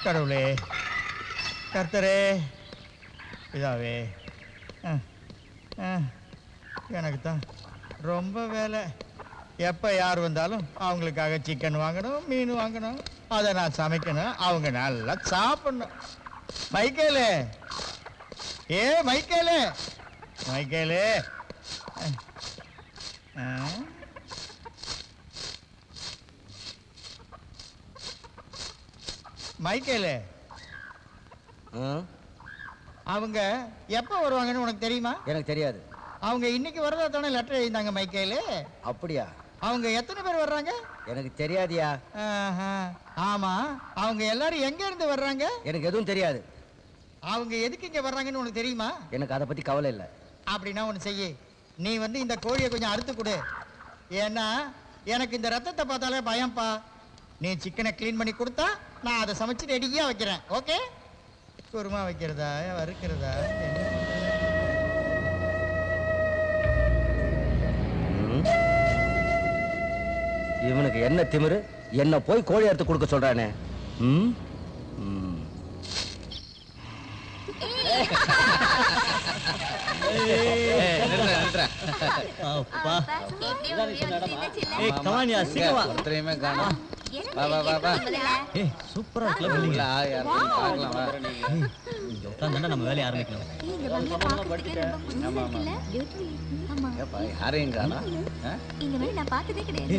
கடவுளே, கர்த்தரே, இதாவே எனக்கு தான் ரொம்ப வேலை. எப்போ யார் வந்தாலும் அவங்களுக்காக சிக்கன் வாங்கணும், மீன் வாங்கணும், அதை நான் சமைக்கணும், அவங்க நல்லா சாப்பிடணும். மைக்கேலு, ஏ மைக்கேலு, மைக்கேலு, மைக்கேலு, அவங்க எப்போ வருவாங்கன்னு உனக்கு தெரியுமா? எனக்கு தெரியாது. அவங்க இன்னைக்கு வரதா தானே லெட்டர் எழுதினாங்க மைக்கேலு. அப்படியா? அவங்க எத்தனை பேர் வர்றாங்க? எனக்கு தெரியாதியா. ஆமா, அவங்க எல்லாரும் எங்க இருந்து வர்றாங்க? எனக்கு எதுவும் தெரியாது. அவங்க எதுக்கு இங்க வர்றாங்கன்னு உனக்கு தெரியுமா? எனக்கு அதை பத்தி கவலை இல்லை. அப்படின்னா ஒன்று செய்ய, நீ வந்து இந்த கோழியை கொஞ்சம் அறுத்து கொடு. ஏன்னா எனக்கு இந்த ரத்தத்தை பார்த்தாலே பயம்பா. நீ சிக்கனை க்ளீன் பண்ணி கொடுத்தா நான் அதை சமைச்சு ரெடியாக வைக்கிறேன். ஓகே? குருமா வைக்கிறதா வறுக்கிறதா? இவனுக்கு என்ன திமிரு? என்ன போய் கோழி அறுத்து கொடுக்க சொல்றானே. நம்ம வேலையை ஆரம்பிக்கலாம்.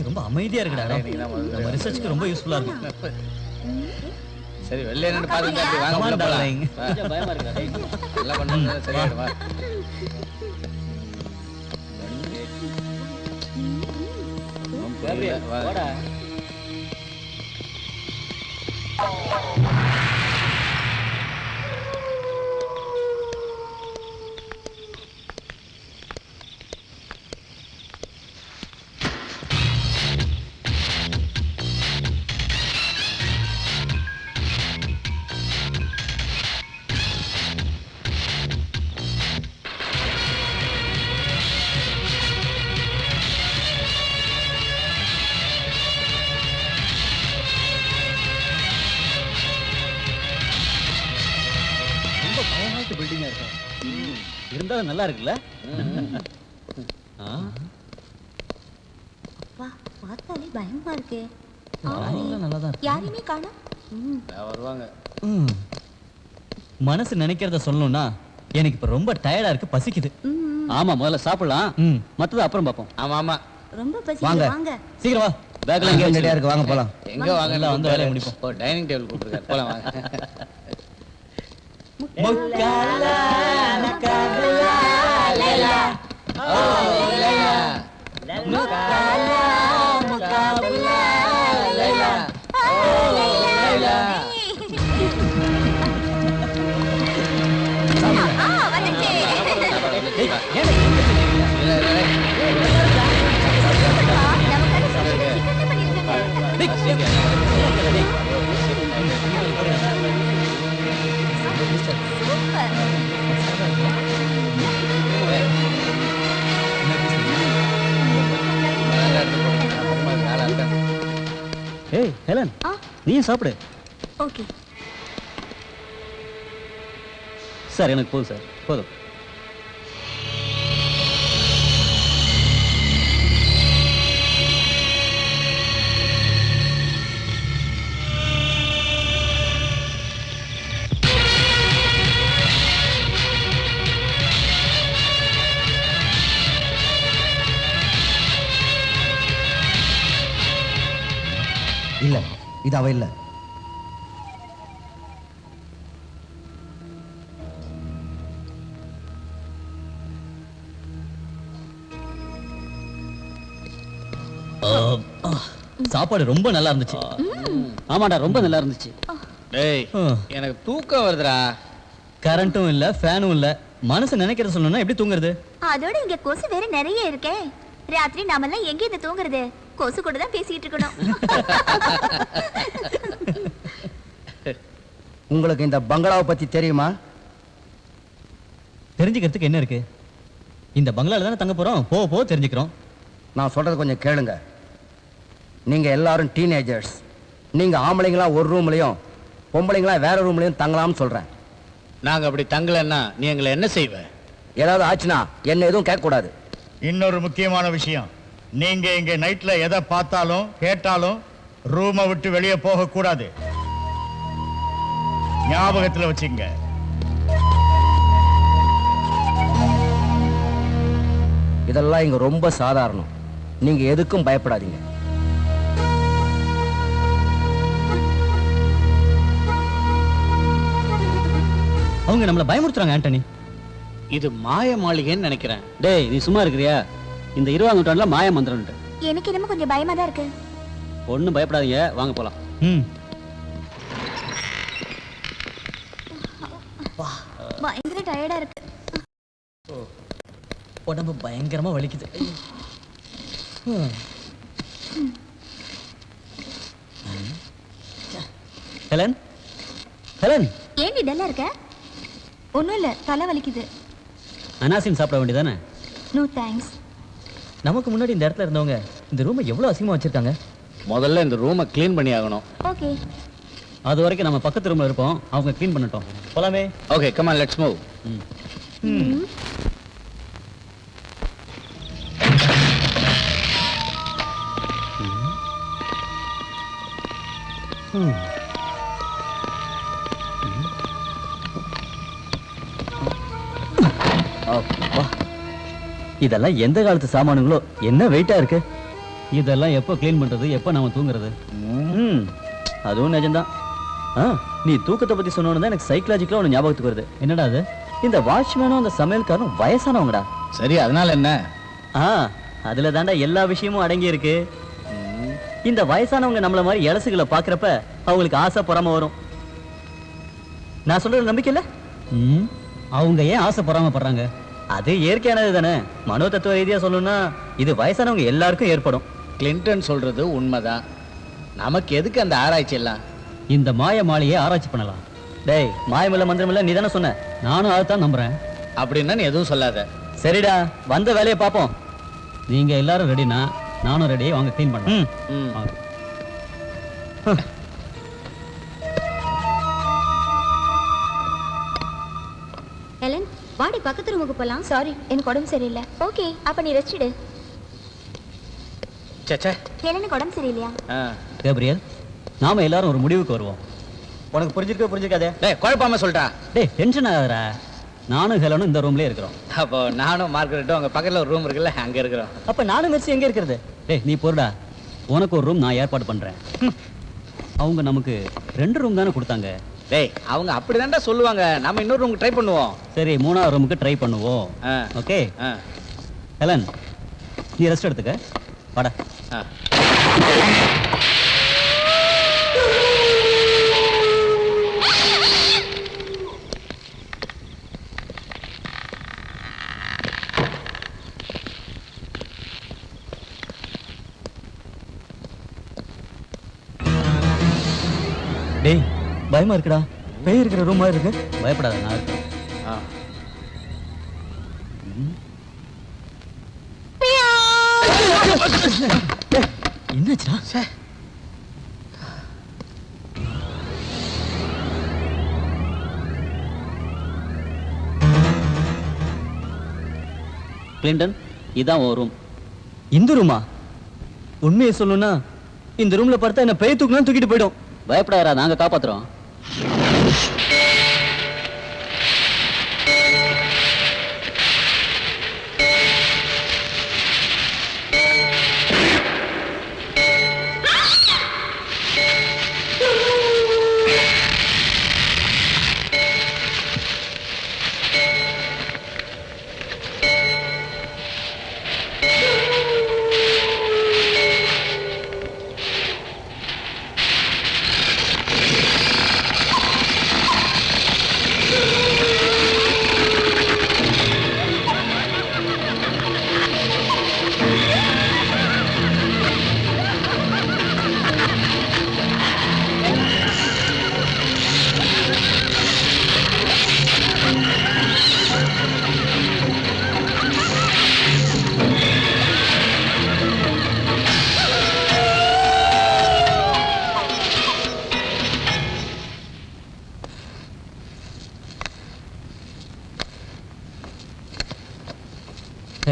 ரொம்ப அமைதியா இருக்குடா. நம்ம ரிசர்ச்க்கு ரொம்ப யூஸ்ஃபுல்லா இருக்கும். சரி, வெளில என்ன பாருங்க. வாங்க போலாம். கொஞ்சம் பயமா இருக்குடா. நல்லா பண்ணுங்க. சரியாடுவா. வாடா. பில்டிங்கா இருக்கு. இருந்தாலும் நல்லா இருக்குல்ல? அப்பா, பார்த்தாலே பயமா இருக்கே. நல்லா தான். யாரையுமே காணோம். வருவாங்க. மனசு நினைக்கிறத சொல்லணும்னா எனக்கு இப்ப ரொம்ப டயர்டா இருக்கு, பசிக்குது. ஆமா, முதல்ல சாப்பிடலாம். மத்தது அப்புறம் பாப்போம். ஆமா ஆமா, ரொம்ப பசிக்குது. வாங்க சீக்கிரம் வா. பேக்ல எங்க ரெடியா இருக்கு, வாங்க போலாம். எங்க வாங்க, எல்லாம் வந்து வேலைய முடிப்போம். ஓ, டைனிங் டேபிள் கூப்பிட்டுருக்காரு, போலாம் வாங்க. முக்காலா முக்காபுலா லைலா, ஓ லைலா, முக்காலா முக்காபுலா லைலா, ஓ லைலா. ஏய் ஹெலன், நீ சாப்பிடு. ஓகே சார், எனக்கு போதும் சார், போதும். இல்ல, இது அவ இல்ல. சாப்பாடு ரொம்ப நல்லா இருந்துச்சு. ஆமாடா, ரொம்ப நல்லா இருந்துச்சு. டேய், எனக்கு தூக்கம் வருதுடா. கரண்ட்டும் இல்ல, ஃபேனும் இல்ல. மனசு நினைக்கிறத சொல்லணும்னா எப்படி தூங்குறது? அதோட இங்க கொசு வேற நிறைய இருக்கே. ராத்திரி நாமெல்லாம் எங்க இருந்து தூங்குறது? கொசு கூட தான் பேசிட்டு இருக்கணும். உங்களுக்கு இந்த பங்களாவை பத்தி தெரியுமா? தெரிஞ்சுக்கிறதுக்கு என்ன இருக்கு? இந்த பங்களால தானே தங்க போறோம். போ தெரிஞ்சுக்கிறோம். நான் சொல்றது கொஞ்சம் கேளுங்க. நீங்க எல்லாரும் டீனேஜர்ஸ். நீங்க ஆம்பளைங்களா ஒரு ரூம்லயும், பொம்பளைங்களா வேற ரூம்லயும் தங்கலாம்னு சொல்றேன். நாங்க அப்படி தங்கலன்னா நீ எங்களை என்ன செய்வ? ஏதாவது ஆச்சுன்னா என்ன எதுவும் கேட்க கூடாது. இன்னொரு முக்கியமான விஷயம், நீங்க இங்க நைட்ல எதை பார்த்தாலும் கேட்டாலும் ரூமை விட்டு வெளியே போக கூடாது. ஞாபகத்துல வச்சுங்க. இதெல்லாம் இங்க ரொம்ப சாதாரணம். நீங்க எதுக்கும் பயப்படாதீங்க. அவங்க நம்மள பயமுறுத்துறாங்க ஆண்டனி. இது மாய மாளிகைன்னு நினைக்கிறேன். டேய் நீ சும்மா இருக்கிறியா? இந்த 20ஆம் நூற்றாண்டுல மாய மந்திரம். எனக்கு என்னமோ கொஞ்சம் பயமா தான் இருக்கு. ஒண்ணும் பயப்படாதீங்க, வாங்க போலாம். பயங்கர டயர்டா இருக்கு. உடம்பு பயங்கரமா வலிக்குது. ஹெலன், ஹெலன், ஏன் நீ டல்லா இருக்க? ஒண்ணும் இல்ல, தலை வலிக்குது. அனாசின் சாப்பிட வேண்டியதானே? No thanks. நமக்கு முன்னாடி இந்த இடத்துல இருந்தவங்க இந்த ரூமை எவ்வளவு அசிங்கமா வச்சிருக்காங்க. முதல்ல இந்த ரூமை க்ளீன் பண்ணி ஆகணும். ஓகே. அது வரைக்கும் நம்ம பக்கத்து ரூம்ல இருப்போம், அவங்க க்ளீன் பண்ணட்டும். போலாமே. Okay, come on, let's move. இதெல்லாம் எந்த காலத்து சாமானுங்களோ, என்ன வெயிட்டா இருக்கு. இதெல்லாம் எப்போ க்ளீன் பண்றது, எப்போ நாம தூங்குறது? அதுவும் நிஜம்தான். நீ தூக்கத்தை பத்தி சொன்னோன்னு எனக்கு சைக்கலாஜிக்கலா ஒன்று ஞாபகத்துக்கு வருது. என்னடா அது? இந்த வாட்ச்மேனும் அந்த சமையல்காரனும் வயசானவங்கடா. சரி, அதனால என்ன? அதுல தாண்டா எல்லா விஷயமும் அடங்கி இருக்கு. இந்த வயசானவங்க நம்மள மாதிரி இலசுகளை பாக்குறப்ப அவங்களுக்கு ஆசை பொறாம வரும். நான் சொல்றது நம்பிக்கை இல்ல? அவங்க ஏன் ஆசை பொறாமப்படுறாங்க? அது இயற்கையானது தானே. மனோ தத்துவ ரீதியா சொல்லணும்னா இது வயசானவங்க எல்லாருக்கும் ஏற்படும். கிளின்டன் சொல்றது உண்மைதான். நமக்கு எதுக்கு அந்த ஆராய்ச்சி எல்லாம்? இந்த மாய மாளிகையை ஆராய்ச்சி பண்ணலாம். டேய், மாயமில்ல மந்திரமில்ல நீ தானே சொன்ன. நானும் அதைத்தான் நம்புறேன். அப்படின்னா நீ எதுவும் சொல்லாத. சரிடா, வந்த வேலையை பார்ப்போம். நீங்க எல்லாரும் ரெடினா நானும் ரெடி. வாங்க க்ளீன் பண்ணலாம். ஹெலன், வாடி பக்கத்து ரூமுக்கு போலாம். சாரி, எனக்கு உடம்பு சரியில்லை. ஓகே, அப்ப நீ ரெஸ்ட் எடு. சச்சே, ஹெலனுக்கு உடம்பு சரியில்லையா? கேப்ரியல், நாம எல்லாரும் ஒரு முடிவுக்கு வருவோம். உனக்கு புரிஞ்சிருக்காதே? டேய், குழப்பாம சொல்றா. டேய், டென்ஷன் ஆகாதடா. நானும் ஹெலனும் இந்த ரூம்லயே இருக்கிறோம். அப்போ நானும் மார்கரெட்டும் அங்க பக்கத்துல ஒரு ரூம் இருக்குல்ல, அங்க இருக்கிறோம். அப்ப நானும் மெர்சி எங்க இருக்கிறது? டேய், நீ போறடா. உனக்கு ஒரு ரூம் நான் ஏற்பாடு பண்றேன். அவங்க நமக்கு 2 ரூம் தானே கொடுத்தாங்க. டேய், அவங்க அப்படிதான்டா சொல்லுவாங்க. நாம இன்னொரு ரூமுக்கு ட்ரை பண்ணுவோம். சரி, 3ஆவது ரூமுக்கு ட்ரை பண்ணுவோம். ஓகே. ஹெலன், நீ ரெஸ்ட் எடுத்துக்க. வாடா. டேய், பயமா இருக்குடா. பேய் இருக்கிற ரூம் மாதிரி இருக்கு. பயப்படாத, நான் இருக்கேன். என்னாச்சுடா? கிளின்டன், இதான் ஒரு ரூம். இந்த ரூமா? உண்மையை சொல்லணும்னா இந்த ரூம்ல பார்த்தா என்ன பேய் தூக்கணும் தூக்கிட்டு போயிடும். பயப்படாதா, நாங்க காப்பாத்துறோம்.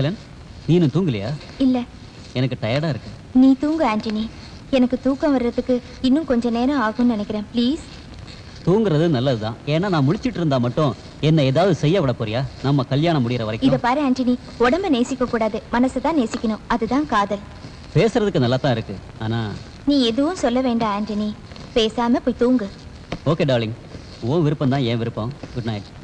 ஹெலன் நீ இன்னும் தூங்கலையா? இல்ல, எனக்கு டயர்டா இருக்கு. நீ தூங்கு ஆண்டனி. எனக்கு தூக்கம் வர்றதுக்கு இன்னும் கொஞ்ச நேரம் ஆகும்னு நினைக்கிறேன். ப்ளீஸ். தூங்குறது நல்லதுதான். ஏன்னா நான் முழிச்சிட்டு இருந்தா மட்டும் என்ன ஏதாவது செய்ய விட போறியா? நம்ம கல்யாணம் முடியற இத வரைக்கும். பாரு ஆண்டனி, உடம்ப நேசிக்க கூடாது, மனசை நேசிக்கணும். அதுதான் காதல். பேசுறதுக்கு நல்லா தான் இருக்கு. ஆனா நீ எதுவும் சொல்ல வேண்டாம் ஆண்டனி. பேசாம போய் தூங்கு. ஓகே டார்லிங், உன் விருப்பம் தான் என் விருப்பம். Good night.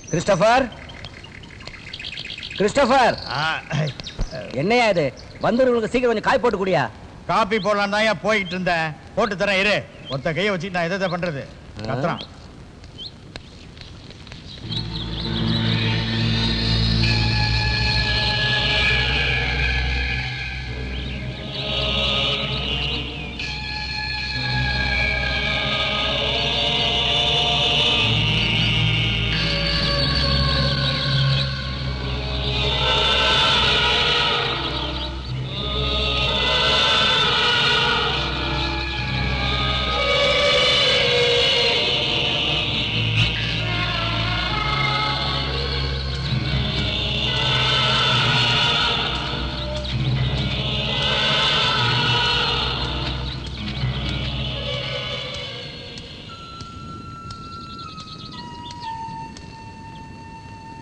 கிறிஸ்டோபர், கிறிஸ்டோபர், என்னையா இது? வந்தவங்களுக்கு சீக்கிரம் கொஞ்சம் காய் போட்டு குடியா. காப்பி போடலாம் தான் போயிட்டு இருந்தேன். போட்டு தரேன் இரு. ஒத்த கையை வச்சு நான் எதை பண்றது? கத்துறான்.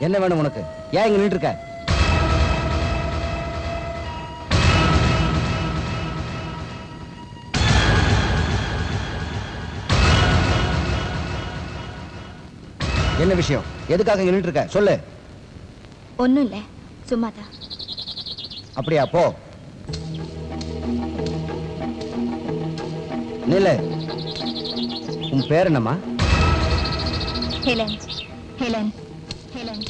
என்ன வேணும் உனக்கு? ஏன் இங்க நின்று இருக்க? என்ன விஷயம்? எதுக்காக இங்க நின்று இருக்க? சொல்லு. ஒண்ணும் இல்ல, சும்மாதான். அப்படியா? போ. நில்லு. உன் பேர் என்னம்மா? ஹெலன். ஹெலன். ஹெலன்.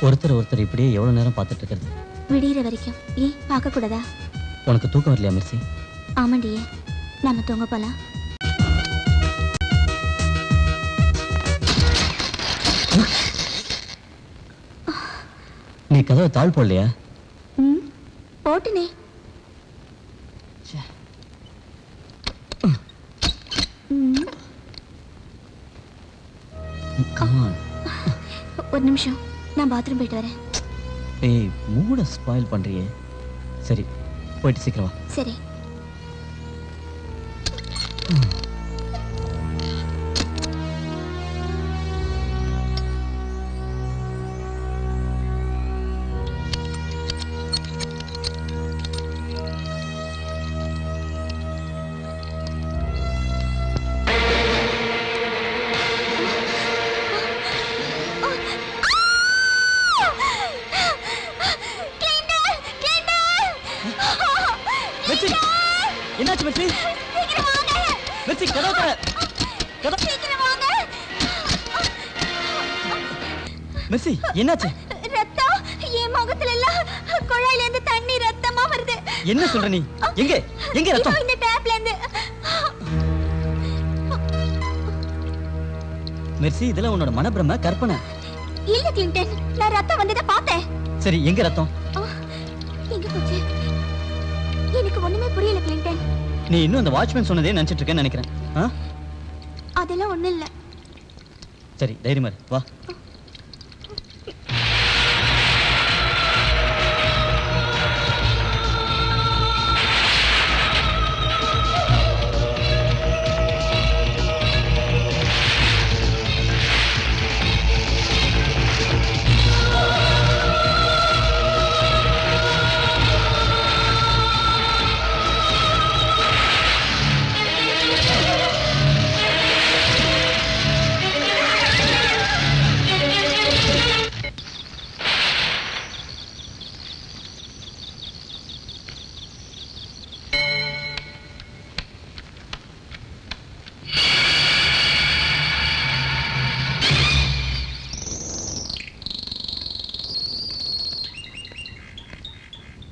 ஒருத்தர் இப்படியே எவ்வளவு நேரம் பார்த்துட்டு இருக்கிறது? விடிகிற வரைக்கும். ஏன் பார்க்க கூடாதா? உனக்கு தூக்கம் வரலையா மெர்சி? ஆமாண்டியே, நம்ம தூங்க போலாம். நீ கதவை தாழ் போடலையா? ம், போட்டுனே. ம், Come on. ஒரு நிமிஷம், நான் பாத்ரூம் போயிட்டு வரேன். ஏய், மூட ஸ்பாயில் பண்றியே. சரி, போயிட்டு சீக்கிரம் வா. சரி. மெர்சி, என்னாச்சு மெர்சி? சீக்கிரம் வாங்க. மெர்சி, கதவை தர. கதவை. சீக்கிரம் வாங்க. மெர்சி, என்னாச்சு? ரத்தம் என் முகத்துல எல்லாம் குழாயில இருந்து தண்ணி ரத்தமா வருது. என்ன சொல்ற நீ? எங்க எங்க ரத்தம்? இதோ இந்த டேப்ல இருந்து. மெர்சி, இதெல்லாம் உன்னோட மனப்பிரம, கற்பனை. இல்ல கிளின்டன், நான் ரத்தம் வந்ததை பார்த்தேன். சரி, எங்க ரத்தம்? எங்க போச்சு? எனக்கு ஒண்ணுமே புரியல கிளின்டன். நீ இன்னும் அந்த வாட்ச்மேன் சொன்னதே நினைச்சிட்டு இருக்கேன்னு நினைக்கிறேன். ஆ? அதெல்லாம் ஒண்ணும் இல்ல. சரி, தைரியமா இரு, வா.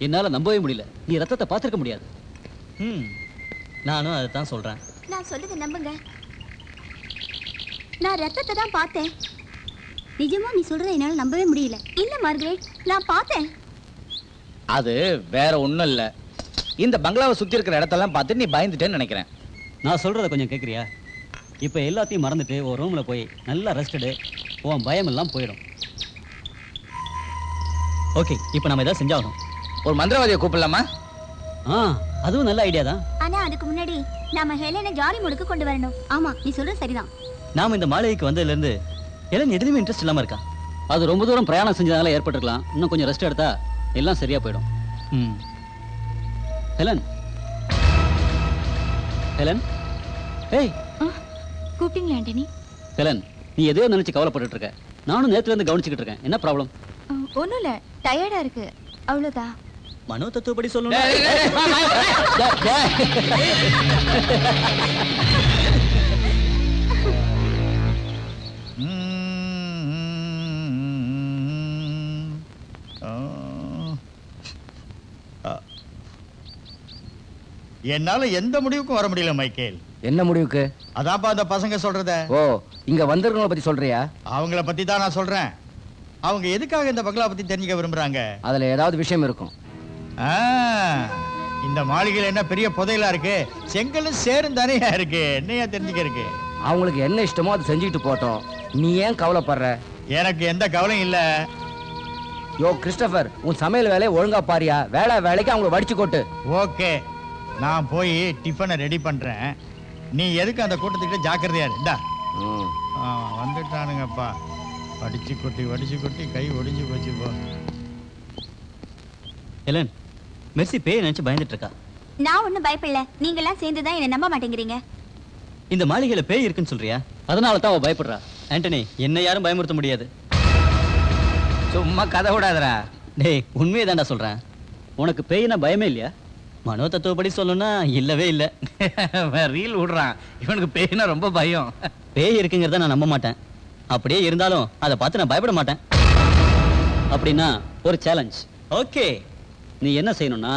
என்னால நம்பவே முடியல. நீ ரத்தத்தை பார்த்திருக்க முடியாது. நானும் அதை தான் சொல்றேன். நான் சொல்றதை நம்புங்க. நான் ரத்தத்தை தான் பார்த்தேன். நிஜமா நீ சொல்றதை என்னால நம்பவே முடியல. இல்ல மார்கரெட், நான் பார்த்தேன். அது வேற ஒண்ணும் இல்ல. இந்த பங்களாவை சுத்தி இருக்கிற இடத்தெல்லாம் பார்த்து நீ பயந்துட்டேன்னு நினைக்கிறேன். நான் சொல்றத கொஞ்சம் கேட்குறியா? இப்போ எல்லாத்தையும் மறந்துட்டு ஒரு ரூம்ல போய் நல்லா ரெஸ்டடு. உன் பயம் எல்லாம் போயிடும். ஓகே, இப்போ நம்ம ஏதாவது செஞ்சாகணும். ஒரு மந்திரவாதியை கூப்பிடலாமா? அதுவும் நல்ல ஐடியா தான். ஆனா அதுக்கு முன்னாடி நாம ஹெலனை ஜாலி மூடுக்கு கொண்டு வரணும். ஆமா, நீ சொல்றது சரிதான். நாம இந்த மாளிகைக்கு வந்ததுல இருந்து எல்லாம் எதுலயுமே இன்ட்ரெஸ்ட் இல்லாம இருக்கா. அது ரொம்ப தூரம் பிரயாணம் செஞ்சதால ஏற்பட்டிருக்கலாம். இன்னும் கொஞ்சம் ரெஸ்ட் எடுத்தா எல்லாம் சரியா போயிடும். ஹெலன், ஹெலன், ஏய், கூப்பிட்டீங்களா ஆண்டனி? ஹெலன், நீ எதையோ நினைச்சு கவலைப்பட்டுட்டு இருக்க. நானும் நேத்துல இருந்து கவனிச்சுக்கிட்டு இருக்கேன். என்ன ப்ராப்ளம்? ஒண்ணும் இல்ல, டயர்டா இருக்கு, அவ்வளவுதான். மனோ தத்துவப்படி சொல்லணும். என்னால எந்த முடிவுக்கும் வர முடியல மைக்கேல். என்ன முடிவுக்கு? அதான்ப்பா அந்த பசங்க சொல்றத. ஓ, இங்க வந்திருக்கவங்கள பத்தி சொல்றியா? அவங்கள பத்தி தான் நான் சொல்றேன். அவங்க எதுக்காக இந்த பங்களா பத்தி தெரிஞ்சுக்க விரும்புறாங்க? அதுல ஏதாவது விஷயம் இருக்கும். இந்த மாளிகையில என்ன பெரிய புதையலா இருக்கு? செங்கலும் சேரும் தானேயா இருக்கு. என்னையா தெரிஞ்சுக்க இருக்கு? அவங்களுக்கு என்ன இஷ்டமோ அதை செஞ்சுக்கிட்டு போட்டோம். நீ ஏன் கவலைப்படுற? எனக்கு எந்த கவலையும் இல்ல. யோ கிறிஸ்டபர், உன் சமையல் வேலையை ஒழுங்கா பாரியா. வேலைக்கு அவங்களை வடிச்சு கொட்டு. ஓகே, நான் போய் டிஃபனை ரெடி பண்றேன். நீ எதுக்கு அந்த கூட்டத்துக்கிட்ட ஜாக்கிரதையா இருந்தா? வந்துட்டானுங்கப்பா. வடிச்சு கொட்டி கை ஒடிஞ்சு போச்சு போ. ஹெலன், மெர்சி பேய் நினைச்சு பயந்துட்டு இருக்கா. நான் ஒண்ணும் பயப்படல. நீங்க எல்லாம் சேர்ந்து தான் என்ன நம்ப மாட்டேங்கிறீங்க. இந்த மாளிகையில பேய் இருக்குன்னு சொல்றியா? அதனால தான் அவ பயப்படுறா. ஆண்டனி, என்ன யாரும் பயமுறுத்த முடியாது. சும்மா கதை விடாதடா. டேய், உண்மையை தான்டா சொல்றேன். உனக்கு பேய்னா பயமே இல்லையா? மனோ தத்துவப்படி சொல்லணும்னா இல்லவே இல்லை. ரீல் விடுறான். இவனுக்கு பேய்னா ரொம்ப பயம். பேய் இருக்குங்கிறத நான் நம்ப மாட்டேன். அப்படியே இருந்தாலும் அதை பார்த்து நான் பயப்பட மாட்டேன். அப்படின்னா ஒரு சேலஞ்ச். ஓகே, நீ என்ன செய்யணும்னா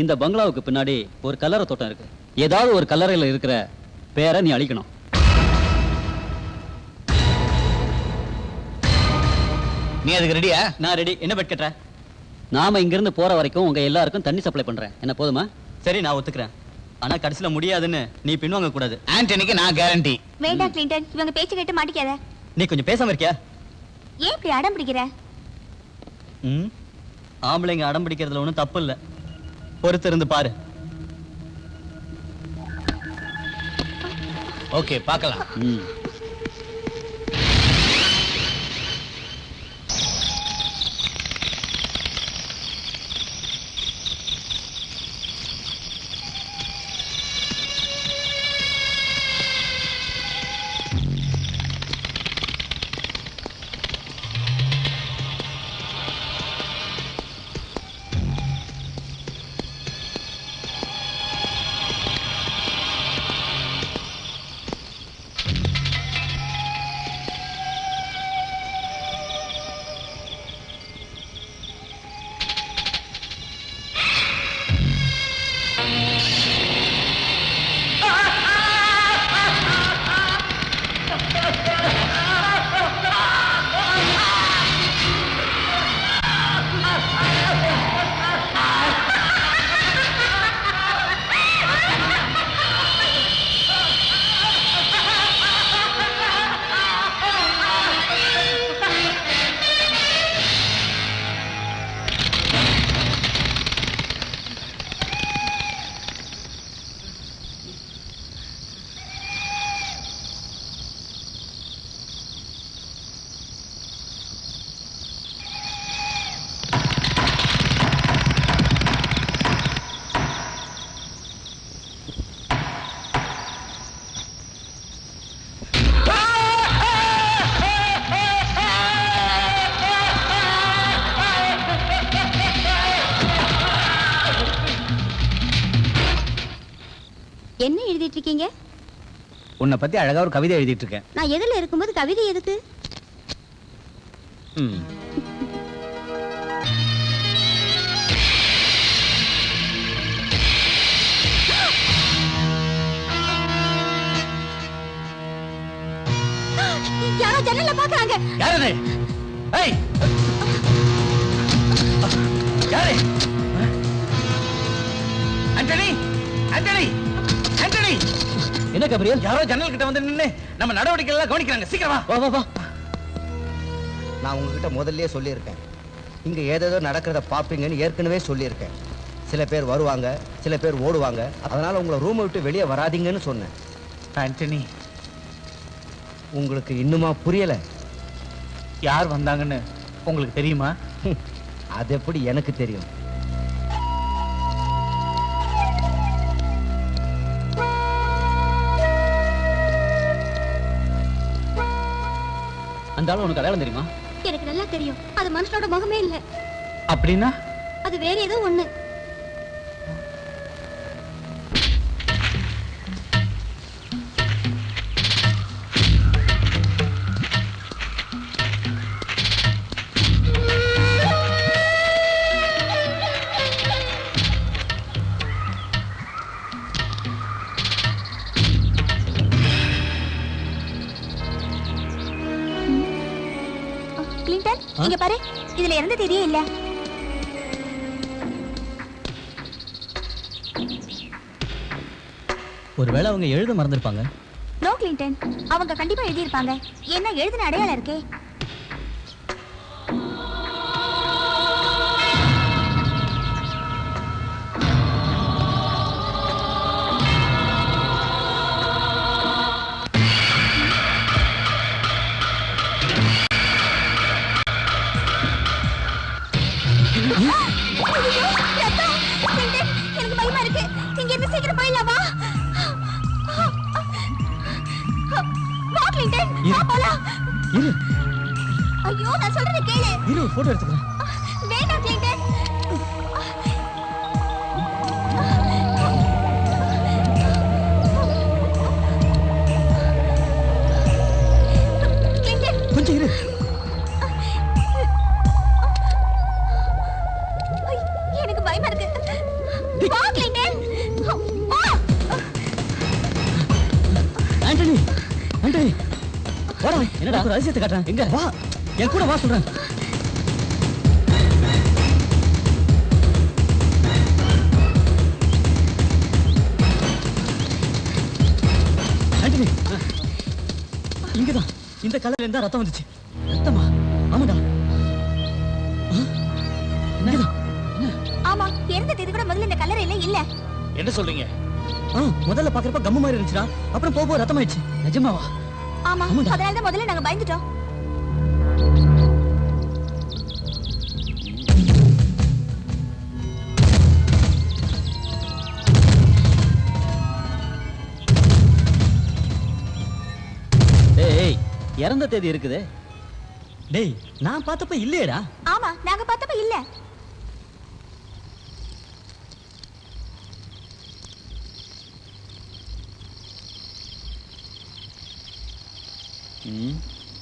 இந்த பங்களாவுக்கு பின்னாடி ஒரு கல்லறை தோட்டம் இருக்கு. ஏதாவது ஒரு கல்லறையில் இருக்கிற பேரை நீ அழிக்கணும். நீ அதுக்கு ரெடியா? நான் ரெடி. என்ன பெட் கட்டுற? நாம இங்கிருந்து போற வரைக்கும் உங்க எல்லாருக்கும் தண்ணி சப்ளை பண்றேன். என்ன போதுமா? சரி, நான் ஒத்துக்கிறேன். ஆனா கடைசியில முடியாதுன்னு நீ பின்வாங்க கூடாது. ஆண்டனிக்கு நான் கேரண்டி. வேண்டாம் கிளின்டன், இவங்க பேச்சு கேட்டு மாட்டிக்காத. நீ கொஞ்சம் பேசாம இருக்கியா? ஏன் இப்படி அடம் பிடிக்கிற? ஆம்பளைங்க அடம் பிடிக்கிறதுல ஒண்ணும் தப்பு இல்ல. பொறுத்து இருந்து பாரு. ஓகே, பார்க்கலாம். என்ன எழுதிட்டு இருக்கீங்க? உன்னை பத்தி அழகா ஒரு கவிதை எழுதிட்டு இருக்கேன். நான் எதுல இருக்கும்போது கவிதை எதுக்கு? யாரோ ஜன்னல்ல பாக்குறாங்க. யாரது? ஏய், யாரு? ஆண்டனி, ஆண்டனி, ஆண்டனி! என்ன கபிரியல்? யாரோ ஜன்னல் கிட்ட வந்து நின்னு நம்ம நடவடிக்கைகள் எல்லாம் கவனிக்கிறாங்க. சீக்கிரமா வா வா வா. நான் உங்ககிட்ட முதல்லயே சொல்லியிருக்கேன், இங்க ஏதேதோ நடக்கிறத பாப்பீங்கன்னு ஏற்கனவே சொல்லியிருக்கேன். சில பேர் வருவாங்க, சில பேர் ஓடுவாங்க. அதனால உங்களை ரூமை விட்டு வெளியே வராதீங்கன்னு சொன்னேன். ஆண்டனி, உங்களுக்கு இன்னுமா புரியல? யார் வந்தாங்கன்னு உங்களுக்கு தெரியுமா? அது எப்படி எனக்கு தெரியும்? அந்த ஆளு உனக்கு அடையாளம் தெரியுமா? எனக்கு நல்லா தெரியும். அது மனுஷனோட முகமே இல்ல. அப்படின்னா அது வேற ஏதோ ஒண்ணு. கிளின்டன், இங்க பாரு. இதுல எந்த தேதியே இல்ல. ஒருவேளை அவங்க எழுத மறந்துருப்பாங்க. நோ கிளின்டன், அவங்க கண்டிப்பா எழுதி இருப்பாங்க. என்ன எழுதின அடையாளம் இருக்கே. எனக்கு பயமா இருக்கு. இங்க இருந்து சீக்கிரம் போயிடலாம். வா கிளின்டன், வா போலாம். இரு ஐயோ, நான் சொல்றத கேளு. இரு, போட்டோ எடுத்துக்கிறேன். வேண்டாம் கிளின்டன். கிளின்டன், கொஞ்சம் இரு. என்னடா ஒரு அதிசயத்தை காட்டுறேன். எங்க வா, என் கூட வா சொல்றேன். ஆண்டனி, இங்கதான் இந்த கலர்ல இருந்தா ரத்தம் வந்துச்சு. ரத்தமா? ஆமாடா. இங்கதான். ஆமா, இறந்த தேதி கூட முதல்ல இந்த கல்லறையில இல்ல. என்ன சொல்றீங்க? முதல்ல பாக்குறப்ப கம்மு மாதிரி இருந்துச்சுடா, அப்புறம் போக ரத்தம் ஆயிடுச்சு. நிஜமாவா? ஆமா, ஆமாடா. அதனாலதான் முதல்ல நாங்க பயந்துட்டோம். டேய், இறந்த தேதி இருக்குதே. டேய், நான் பார்த்தப்ப இல்லையேடா. ஆமா, நாங்க பார்த்தப்ப இல்ல.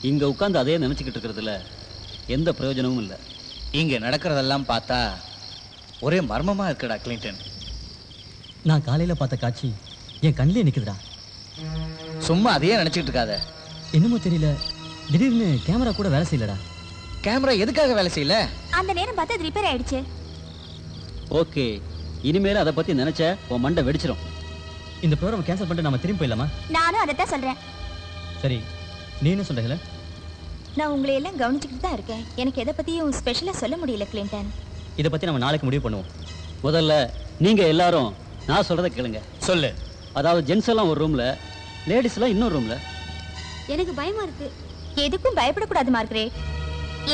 இங்க உட்கார்ந்து அதே நினைச்சுக்கிட்டு இருக்கிறதுல எந்த பிரயோஜனமும் இல்லை. இங்க நடக்கிறதெல்லாம் பார்த்தா ஒரே மர்மமா இருக்குடா கிளின்டன். நான் காலையில பார்த்த காட்சி என் கண்ணிலே நிக்குதுடா. சும்மா அதையே நினைச்சிட்டு இருக்காத. என்னமோ தெரியல, திடீர்னு கேமரா கூட வேலை செய்யலடா. கேமரா எதுக்காக வேலை செய்யல? அந்த நேரம் பார்த்து அது ரிப்பேர் ஆயிடுச்சு. ஓகே, இனிமேல் அதை பத்தி நினைச்ச உன் மண்டை வெடிச்சிரும். இந்த ப்ரோக்ராம் கேன்சல் பண்ணிட்டு நாம திரும்பி போயிடலாமா? நானும் அதைத்தான் சொல்றேன். சரி, நீ என்ன சொல்ற? நான் உங்களை எல்லாம் கவனிச்சுக்கிட்டு தான் இருக்கேன். எனக்கு எதை பத்தியும் ஸ்பெஷலா சொல்ல முடியல கிளின்டன். இதை பத்தி நம்ம நாளைக்கு முடிவு பண்ணுவோம். முதல்ல நீங்க எல்லாரும் நான் சொல்றதை கேளுங்க. சொல்லு. அதாவது ஜென்ஸ் எல்லாம் ஒரு ரூம்ல, லேடிஸ் எல்லாம் இன்னொரு ரூம்ல. எனக்கு பயமா இருக்கு. எதுக்கும் பயப்படக்கூடாது மார்கரெட்.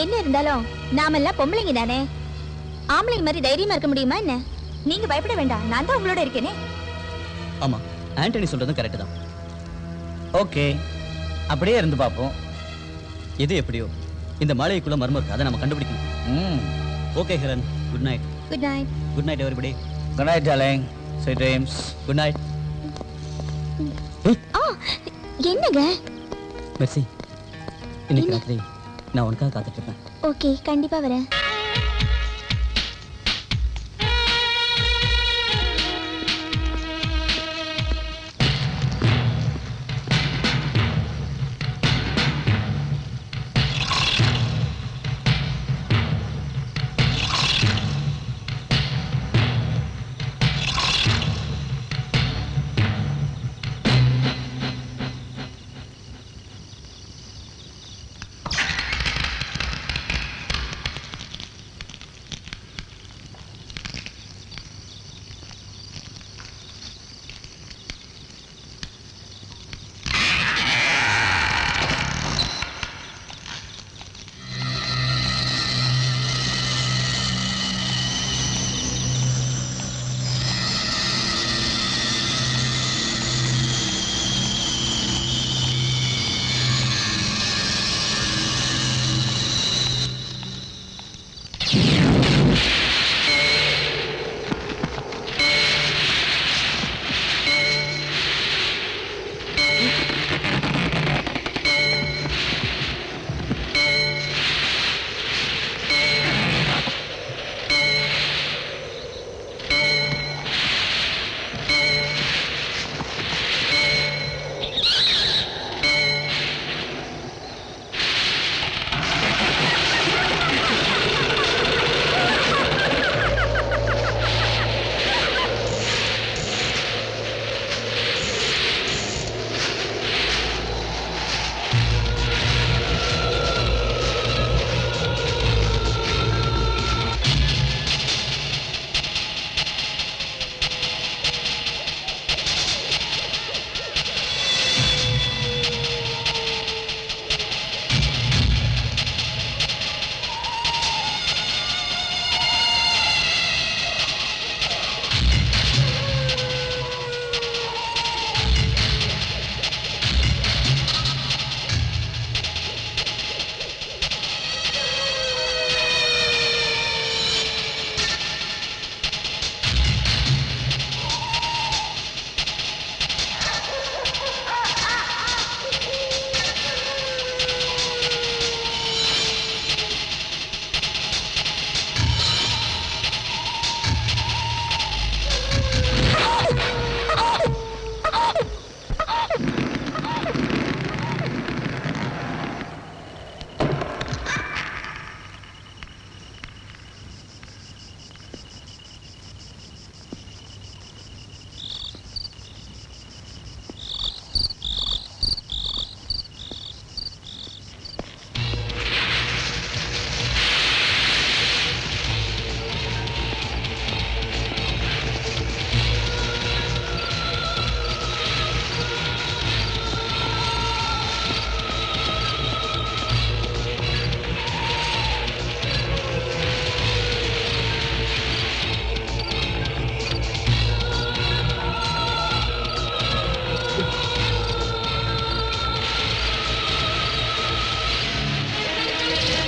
என்ன இருந்தாலும் நாமெல்லாம் பொம்பளைங்க தானே. ஆம்பளைங்க மாதிரி தைரியமா இருக்க முடியுமா என்ன? நீங்க பயப்பட வேண்டாம், நான் தான் உங்களோட இருக்கேனே. ஆமா, ஆண்டனி சொல்றதும் கரெக்ட் தான். ஓகே, அப்படியே இருந்து பார்ப்போம். எது எப்படியோ இந்த மாளிகைக்குள்ள மர்மம் இருக்கு, அதை நம்ம கண்டுபிடிக்கணும். Okay Helen, good night. Good night. Good night everybody. Good night darling. Sweet dreams. Good night. என்னங்க? மெர்சி, இன்னைக்கு ராத்திரி நான் உனக்காக காத்துட்டு இருப்பேன். ஓகே, கண்டிப்பா வரேன்.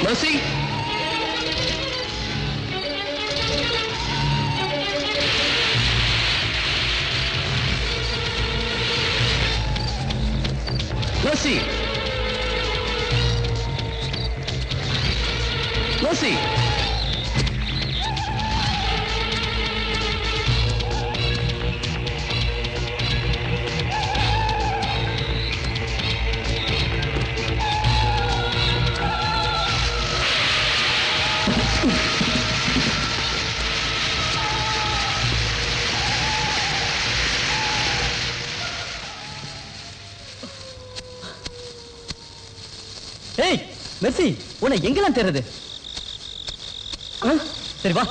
Mercy! Mercy! Mercy! ஏய் மெர்சி, உன்னை எங்கெல்லாம் தேடுறது? சரி வா.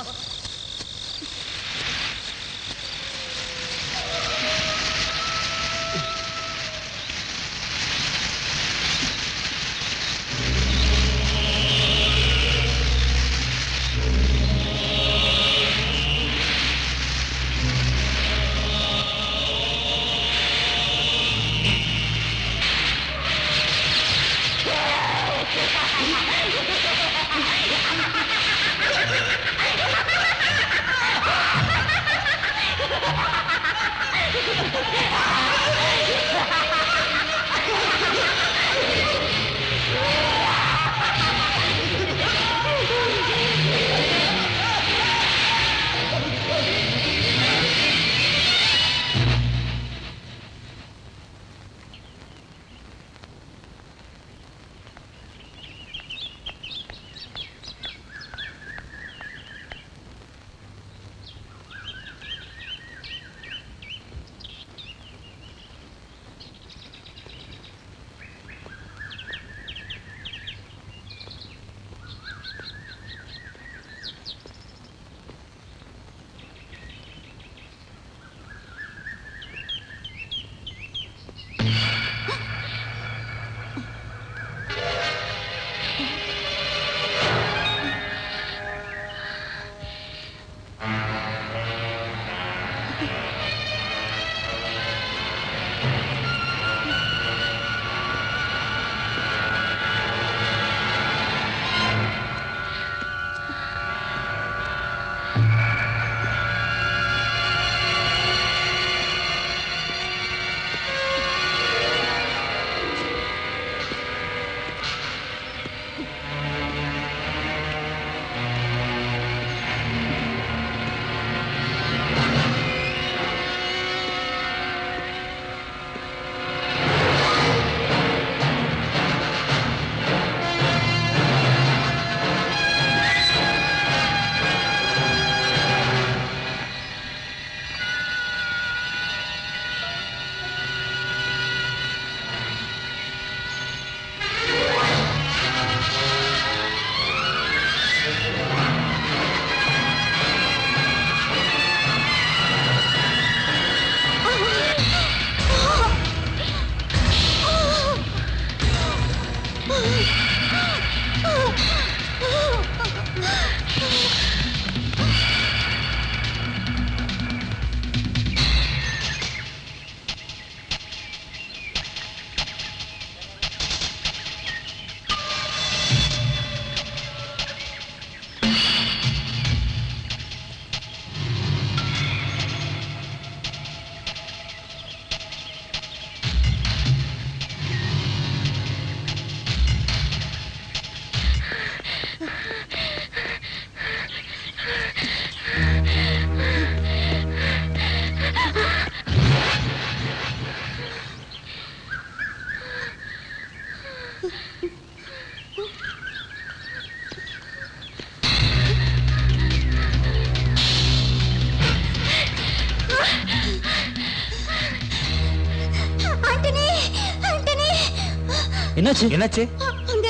என்னாச்சு? என்னாச்சு? அங்க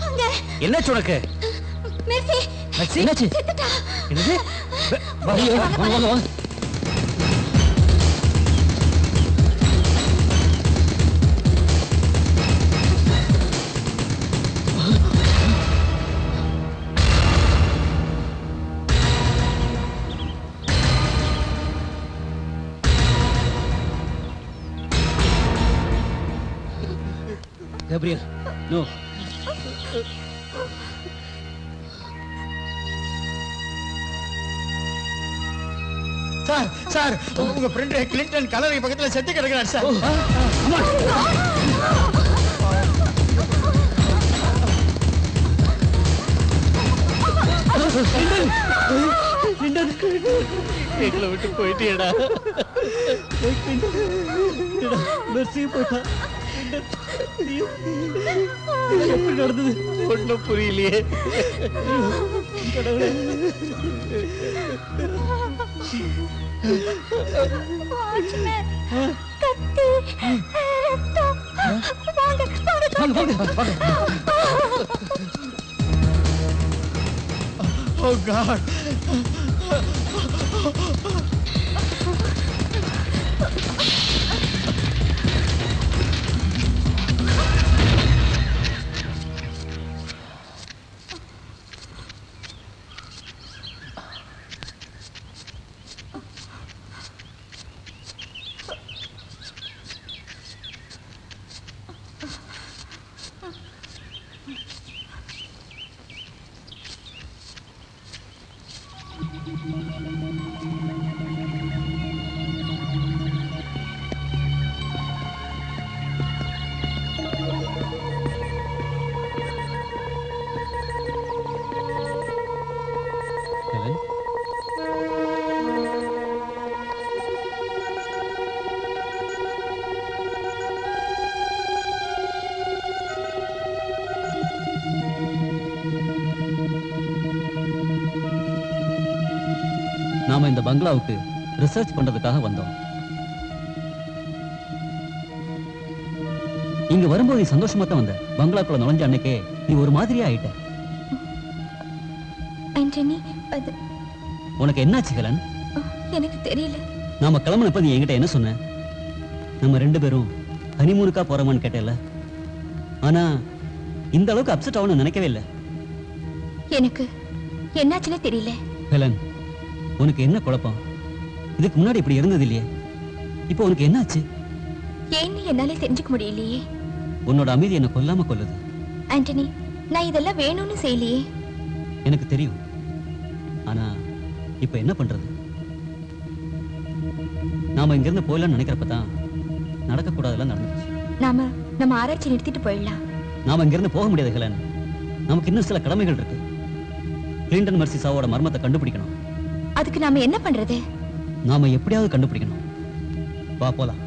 அங்க என்னாச்சு உனக்கு? மெர்சி மெர்சி என்னாச்சு? செத்துட்டா. என்னது? வாங்க வாங்க வாங்க. Gabriel, no. சார் சார் உங்க ஃப்ரெண்ட் கிளின்டன் கலரை பக்கத்துல செத்து கிடக்குறாரு சார். எங்களை விட்டு போயிட்டேடா. மெர்சி போயிட்டா. எப்படி நடந்தது ஒன்றும் புரியலையே. கடவுளே. Oh God. ஹெலன், நாம இந்த பங்களாவுக்கு ரிசர்ச் பண்றதுக்காக வந்தோம். இங்க வரும்போது நீ சந்தோஷமா தான் வந்த. பங்களாக்குள்ள நுழைஞ்ச அன்னைக்கே நீ ஒரு மாதிரியா ஆயிட்ட. ஆண்டனி, அது உனக்கு என்னாச்சு ஹெலன்? எனக்கு தெரியல. நாம கிளம்புனப்ப நீ என்கிட்ட என்ன சொன்ன? நம்ம 2 பேரும் ஹனிமூனுக்கா போறோமான்னு கேட்டேல்ல. ஆனா இந்த அளவுக்கு அப்செட் ஆகணும்னு நினைக்கவே இல்லை. எனக்கு என்னாச்சுன்னு தெரியல. ஹெலன், உனக்கு என்ன குழப்பம்? இதுக்கு முன்னாடி இப்படி இருந்தது இல்லையே. இப்போ உனக்கு என்னாச்சு? ஏன்னு என்னாலே தெரிஞ்சுக்க முடியலையே. உன்னோட அமைதி என்ன கொல்லாம கொல்லுது. ஆண்டனி, நான் இதெல்லாம் வேணும்னு செய்யலையே. எனக்கு தெரியும். ஆனா இப்ப என்ன பண்றது? நாம இங்க இருந்து போயிடலாம்னு நினைக்கிறப்பதான் நடக்க கூடாதெல்லாம் நடந்துச்சு. நம்ம ஆராய்ச்சி நிறுத்திட்டு போயிடலாம். நாம இங்க இருந்து போக முடியாது ஹெலன். நமக்கு இன்னும் சில கடமைகள் இருக்கு. கிளின்டன் மெர்சி சாவோட மர்மத்தை கண்டுபிடிக்கணும். அதுக்கு நாம என்ன பண்றது? நாம எப்படியாவது கண்டுபிடிக்கணும். வா போலாம்.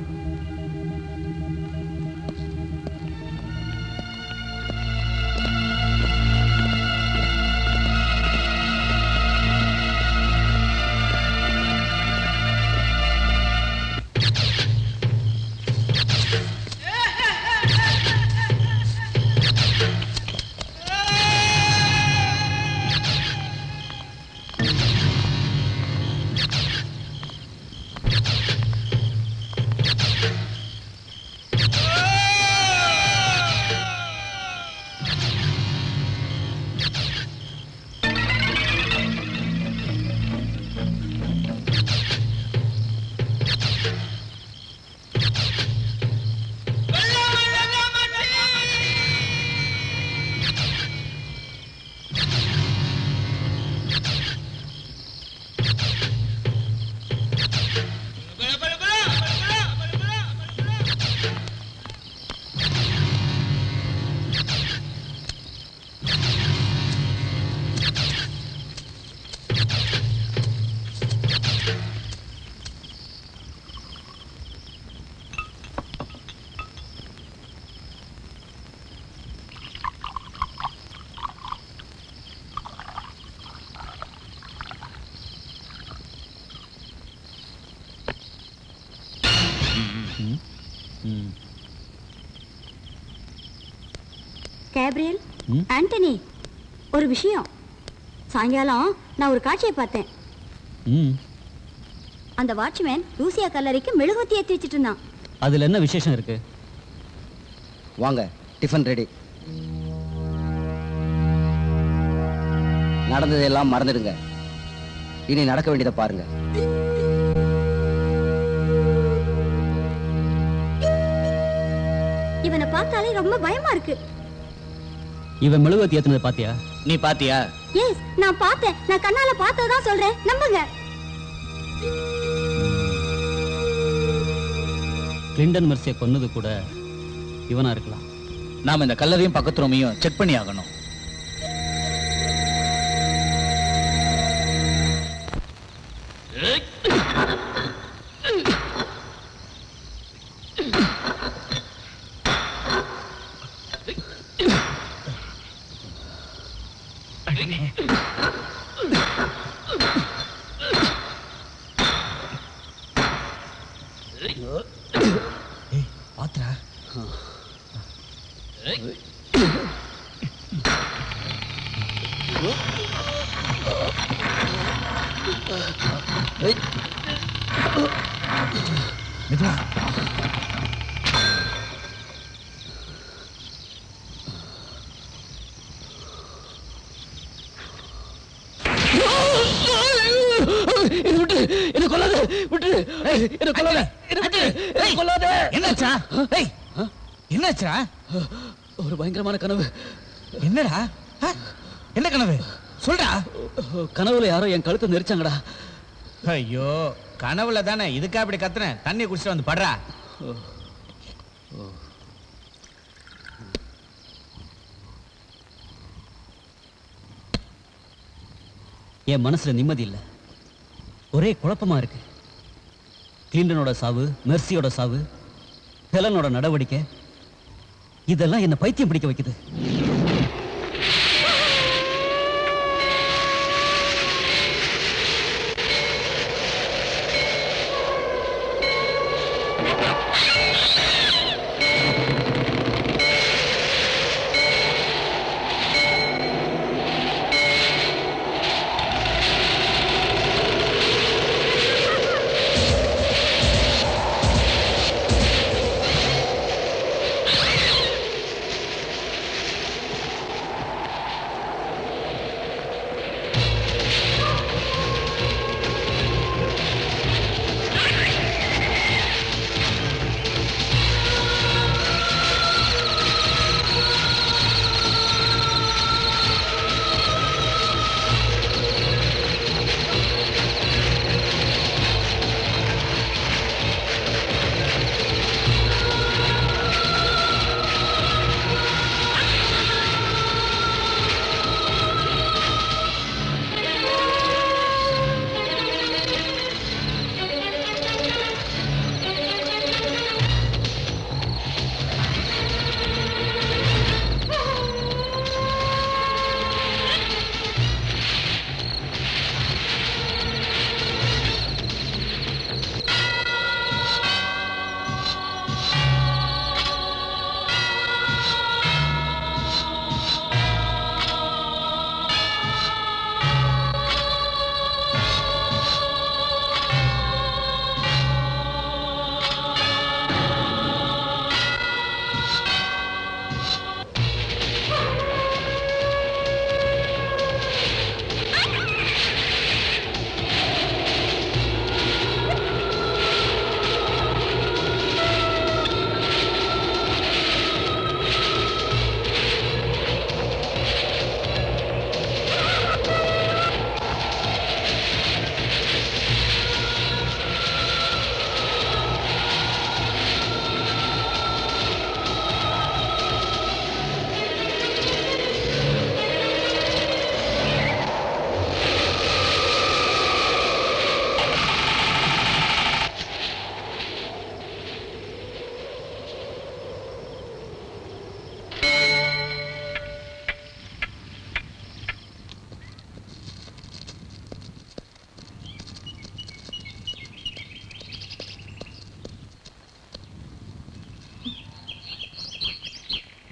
கேப்ரியல், ஆண்டனி, ஒரு விஷயம். சாயங்காலம் நான் ஒரு காட்சியை பார்த்தேன். அந்த வாட்ச்மேன் லூசியா கல்லறைக்கு மெழுகுவத்தி ஏற்றி வச்சிட்டு இருந்தான். அதுல என்ன விசேஷம் இருக்கு? வாங்க, டிஃபன் ரெடி. நடந்ததெல்லாம் மறந்துடுங்க. இனி நடக்க வேண்டியதை பாருங்க. இவனை பார்த்தாலே ரொம்ப பயமா இருக்கு. இவன் மெழுகுவத்தி ஏத்துனதை பாத்தியா? நீ பாத்தியா? எஸ், நான் பார்த்தேன். நான் கண்ணால பார்த்ததான் சொல்றேன், நம்புங்க. கிளின்டன் மெர்சியை கொன்னது கூட இவனா இருக்கலாம். நாம இந்த கல்லறையும் பக்கத்து ரூமையும் செக் பண்ணி ஆகணும். பாத்ரா மெதுவா. விட்டு என்ன கொல்லாத, விட்டு என்ன கொல்லாத, என்ன கொல்லாத. என்னாச்சா? என்னாச்சா? ஒரு பயங்கரமான கனவு. என்னடா? என்ன கனவு சொல்றா? கனவுல யாரோ என் கழுத்தை நெரிச்சாங்கடா. ஐயோ, கனவுல தானே. இதுக்கா இப்படி கத்துன? தண்ணி குடிச்சிட்டு வந்து படுறா. என் மனசுல நிம்மதி இல்லை, ஒரே குழப்பமா இருக்கு. கிளின்டனோட சாவு, மெர்சியோட சாவு, ஹெலனோட நடவடிக்கை, இதெல்லாம் என்ன பைத்தியம் பிடிக்க வைக்குது.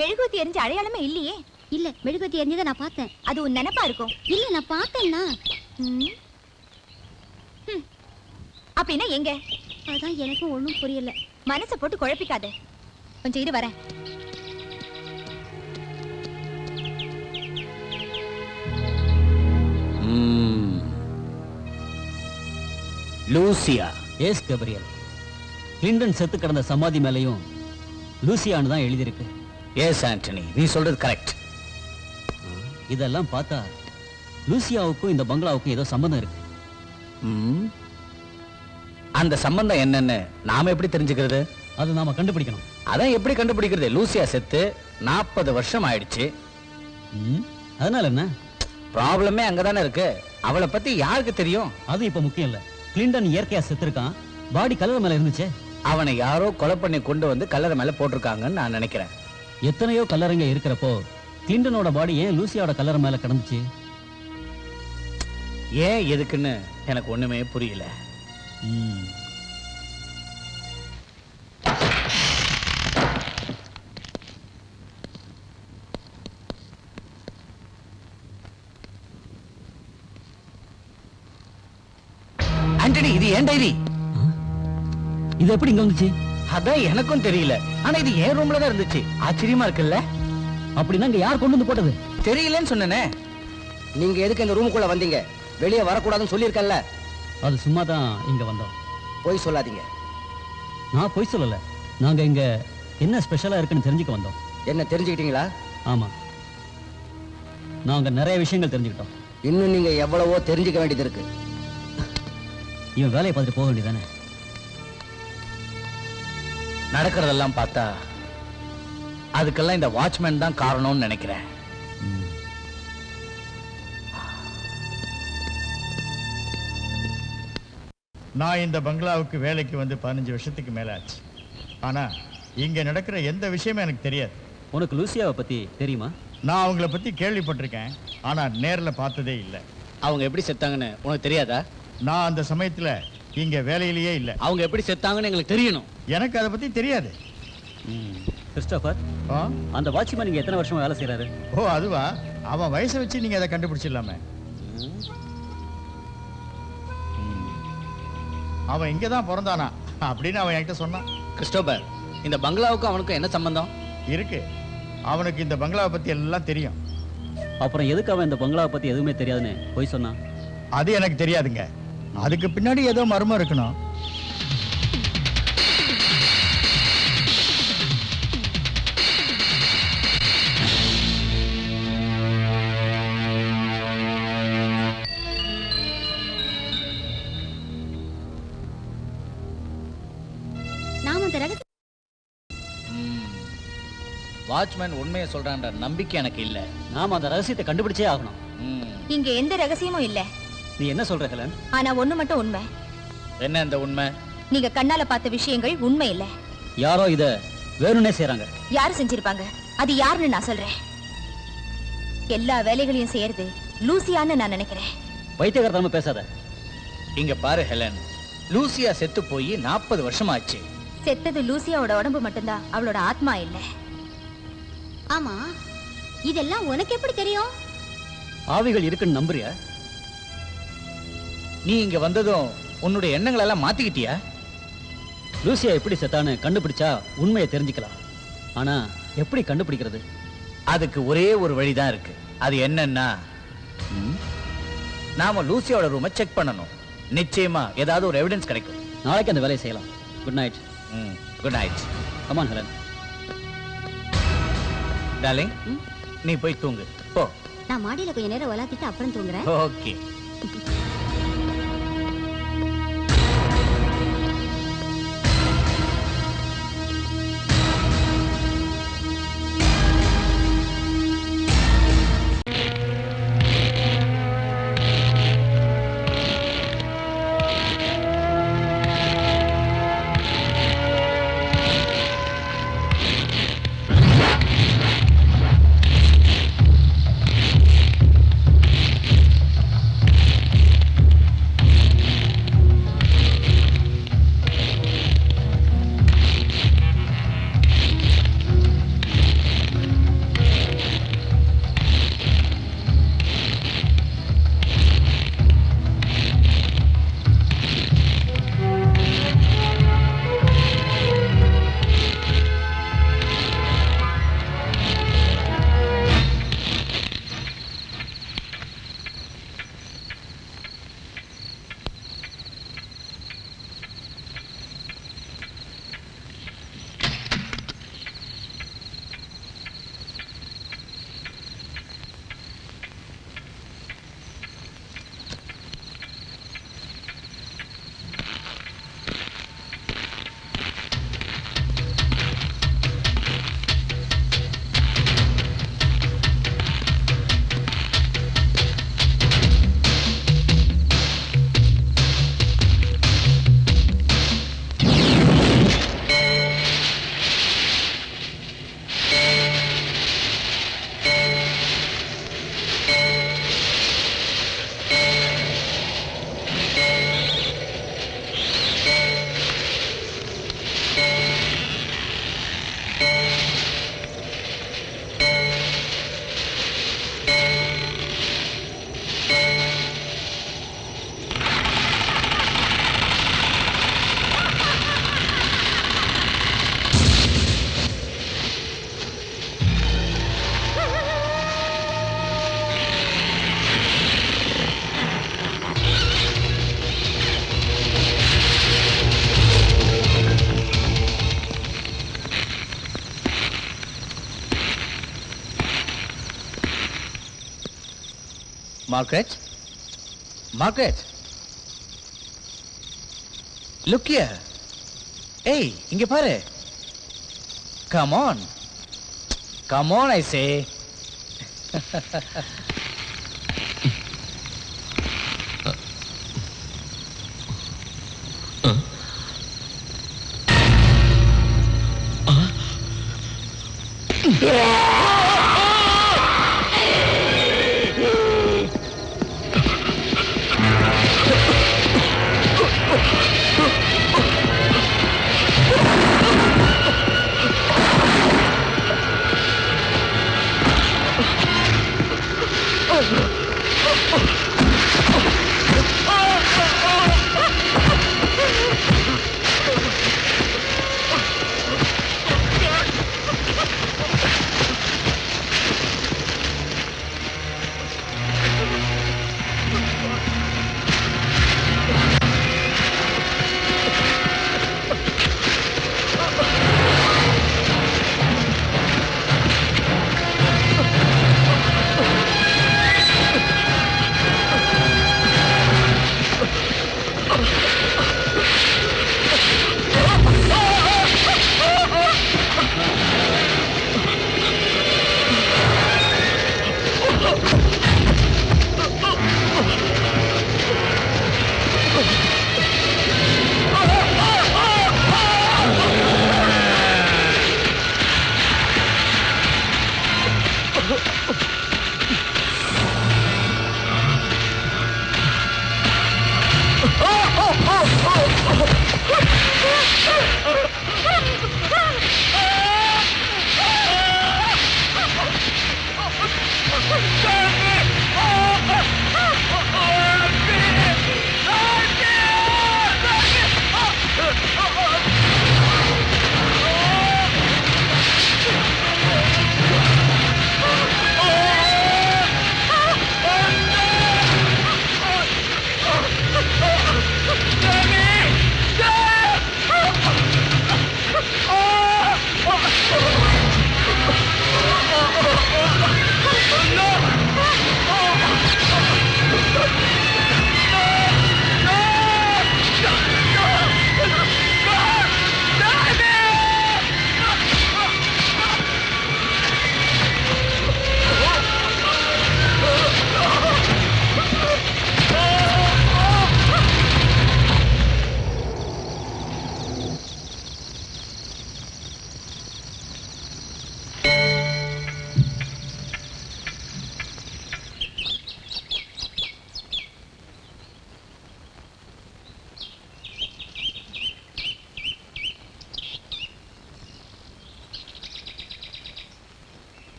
மெழுகுவத்தி எரிஞ்ச அடையாளமே இல்லையே. இல்ல, மெழுகுவத்தி எரிஞ்சதை நான் பார்த்தேன். அது உன் நினைப்பா இருக்கும். இல்ல, நான் பார்த்தேன்னா. அப்படின்னா எங்க? அதான் எனக்கும் ஒண்ணும் புரியல. மனசை போட்டு குழப்பிக்காத, கொஞ்சம் இரு வரேன். லூசியா. எஸ் கபிரியல், கிளின்டன் செத்து கிடந்த சமாதி மேலையும் லூசியான்னு தான் எழுதியிருக்கு. எஸ் ஆண்டனி, நீ சொல்றது கரெக்ட். இதெல்லாம் பார்த்தா லூசியாவுக்கும் இந்த பங்களாவுக்கும் ஏதோ சம்பந்தம் இருக்கு. அந்த சம்பந்தம் என்னன்னு நாம எப்படி தெரிஞ்சுக்கிறது? அது நாம கண்டுபிடிக்கணும். அதான் எப்படி கண்டுபிடிக்கிறது? லூசியா செத்து 40 வருஷம் ஆயிடுச்சு. அதனால என்ன? ப்ராப்ளமே அங்கதானே இருக்கு. அவளை பத்தி யாருக்கு தெரியும்? அது இப்ப முக்கியம் இல்ல. கிளின்டன் இயற்கையா செத்துருக்கான். பாடி கல்லறை மேல இருந்துச்சே. அவனை யாரோ கொலை பண்ணி கொண்டு வந்து கல்லறை மேல போட்டிருக்காங்கன்னு நான் நினைக்கிறேன். எத்தனையோ கல்லறைங்க இருக்கிறப்போ கிளின்டனோட பாடி ஏன் லூசியாவோட கல்லறை மேல கிடந்துச்சு? ஏன் எதுக்குன்னு எனக்கு ஒண்ணுமே புரியல. ஆண்டனி, இது ஏன் டைரி? இது எப்படி இங்க வந்துச்சு? அதான் எனக்கும் தெரியல. ஆனா இது என் ரூம்ல தான் இருந்துச்சு. ஆச்சரியமா இருக்குல்ல? அப்படின்னா இங்க யார் கொண்டு வந்து போட்டது? தெரியலன்னு சொன்னேனே. நீங்க எதுக்கு எங்க ரூமுக்குள்ள வந்தீங்க? வெளியே வரக்கூடாதுன்னு சொல்லியிருக்கேன்ல. அது சும்மா தான் இங்க வந்தோம். போய் சொல்லாதீங்க. நான் பொய் சொல்லல. நாங்க இங்க என்ன ஸ்பெஷலா இருக்குன்னு தெரிஞ்சுக்க வந்தோம். என்ன தெரிஞ்சுக்கிட்டீங்களா? ஆமா, நாங்க நிறைய விஷயங்கள் தெரிஞ்சுக்கிட்டோம். இன்னும் நீங்க எவ்வளவோ தெரிஞ்சுக்க வேண்டியது இருக்கு. இவன் வேலையை பார்த்துட்டு போக வேண்டியதானே? நடக்கிறதெல்லாம் பார்த்தா அதுக்கெல்லாம் இந்த வாட்ச்மேன் தான் காரணம்னு நினைக்கிறேன். நான் இந்த பங்களாவுக்கு வேலைக்கு வந்து 15 வருஷத்துக்கு மேல ஆச்சு. ஆனா இங்க நடக்கிற எந்த விஷயமும் எனக்கு தெரியாது. உனக்கு லூசியாவை பத்தி தெரியுமா? நான் அவங்கள பத்தி கேள்விப்பட்டிருக்கேன், ஆனா நேர்ல பார்த்ததே இல்லை. அவங்க எப்படி செத்தாங்கன்னு உனக்கு தெரியாதா? நான் அந்த சமயத்துல இங்க வேலையிலேயே இல்லை. அவங்க எப்படி செத்தாங்கன்னு எங்களுக்கு தெரியணும். எனக்கு அதை பத்தி தெரியாது. கிறிஸ்டோபர், ஆ? அந்த வாட்ச்மேன் இங்க எத்தனை வருஷமா வேலை செய்யறாரு? ஓ அதுவா? அவன் வயசை வச்சு நீங்க அதை கண்டுபிடிச்சிடலாமே. அவன் இங்க தான் பிறந்தானா அப்படின்னு அவன் என்கிட்ட சொன்னான். கிறிஸ்டோபர், இந்த பங்களாவுக்கும் அவனுக்கும் என்ன சம்பந்தம் இருக்கு? அவனுக்கு இந்த பங்களாவை பத்தி எல்லாம் தெரியும். அப்புறம் எதுக்கு அவன் இந்த பங்களாவை பத்தி எதுவுமே தெரியாதுன்னு போய் சொன்னான்? அது எனக்கு தெரியாதுங்க. அதுக்கு பின்னாடி ஏதோ மர்மம் இருக்கணும். நாம அந்த ரகசிய வாட்ச்மேன் உண்மையை சொல்றான்ற நம்பிக்கை எனக்கு இல்ல. நாம அந்த ரகசியத்தை கண்டுபிடிச்சே ஆகணும். இங்க எந்த ரகசியமும் இல்ல. நீ என்ன சொல்ற ஹெலன்? ஆனா ஒண்ணு மட்டும் உண்மை. என்ன இந்த உண்மை? நீங்க கண்ணால பார்த்த விஷயங்கள் உண்மை இல்ல. யாரோ இத வேணும்னே செய்றாங்க. யாரு செஞ்சிருப்பாங்க? அது யாருன்னு நான் சொல்றேன். எல்லா வேலைகளையும் செய்யறது லூசியான்னு நான் நினைக்கிறேன். பைத்தியக்காரத்தனமா பேசாத. இங்க பாரு ஹெலன், லூசியா செத்து போய் 40 வருஷம் ஆச்சு. செத்தது லூசியாவோட உடம்பு மட்டும்தான், அவளோட ஆத்மா இல்ல. ஆமா, இதெல்லாம் உனக்கு எப்படி தெரியும்? ஆவிகள் இருக்குன்னு நம்புறியா? நீ இங்க வந்ததும் உன்னுடைய எண்ணங்கள் எல்லாம் மாத்திக்கிட்டியா? லூசியா எப்படி செத்தான்னு கண்டுபிடிச்சா உண்மையை தெரிஞ்சுக்கலாம். ஆனா எப்படி கண்டுபிடிக்கிறது? அதுக்கு ஒரே ஒரு வழிதான் இருக்கு. அது என்னன்னா, நாம லூசியோட ரூமை செக் பண்ணணும். நிச்சயமா ஏதாவது ஒரு எவிடன்ஸ் கிடைக்கும். நாளைக்கு அந்த வேலையை செய்யலாம். Good night. Good night. Come on Helen. Darling, நீ போய் தூங்கு போ. நான் மாடியில கொஞ்ச நேரம் விளையாடிட்டு அப்புறம் தூங்குறேன். Okay. Margaret? Margaret? Look here. Hey, இங்க பாரு. Come on. Come on, I say.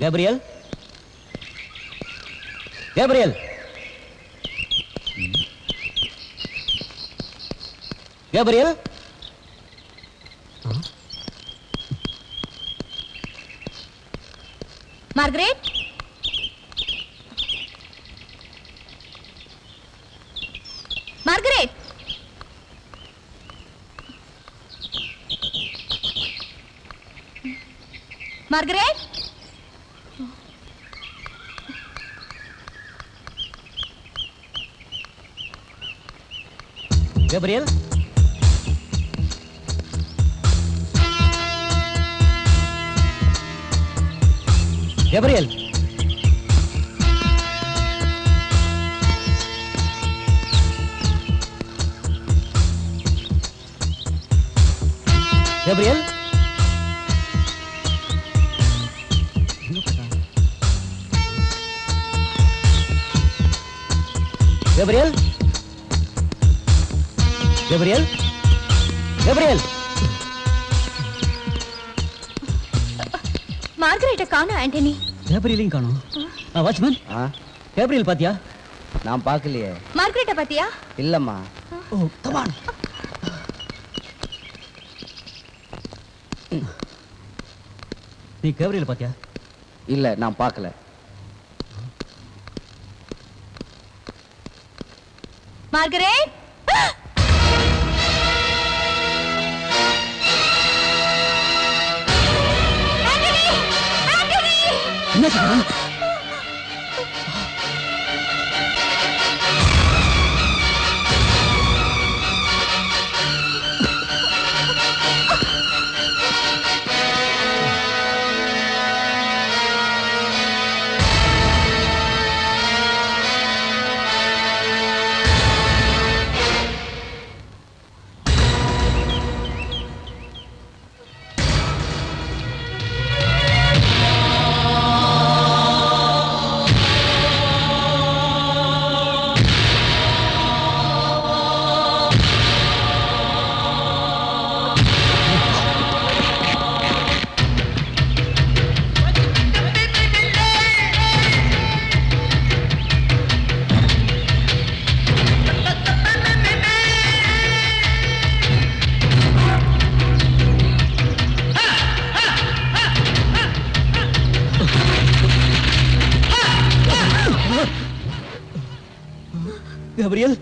Gabriel? Gabriel? Gabriel? Margaret? Margaret? Margaret? Gabriel? Gabriel? Gabriel? Gabriel? Gabriel? Gabriel? மார்கரெட்டை காணோம் ஆண்டனி. கேப்ரியலையும் காணோம். வாட்ச்மேன், கேப்ரியல் பாத்தியா? நான் பார்க்கலையே. மார்கரெட்டை பாத்தியா? இல்லம்மா. ஓ, கம் ஆன். நீ கேப்ரியல் பாத்தியா? இல்ல, நான் பார்க்கல. Margaret? Gabriel. Gabriel.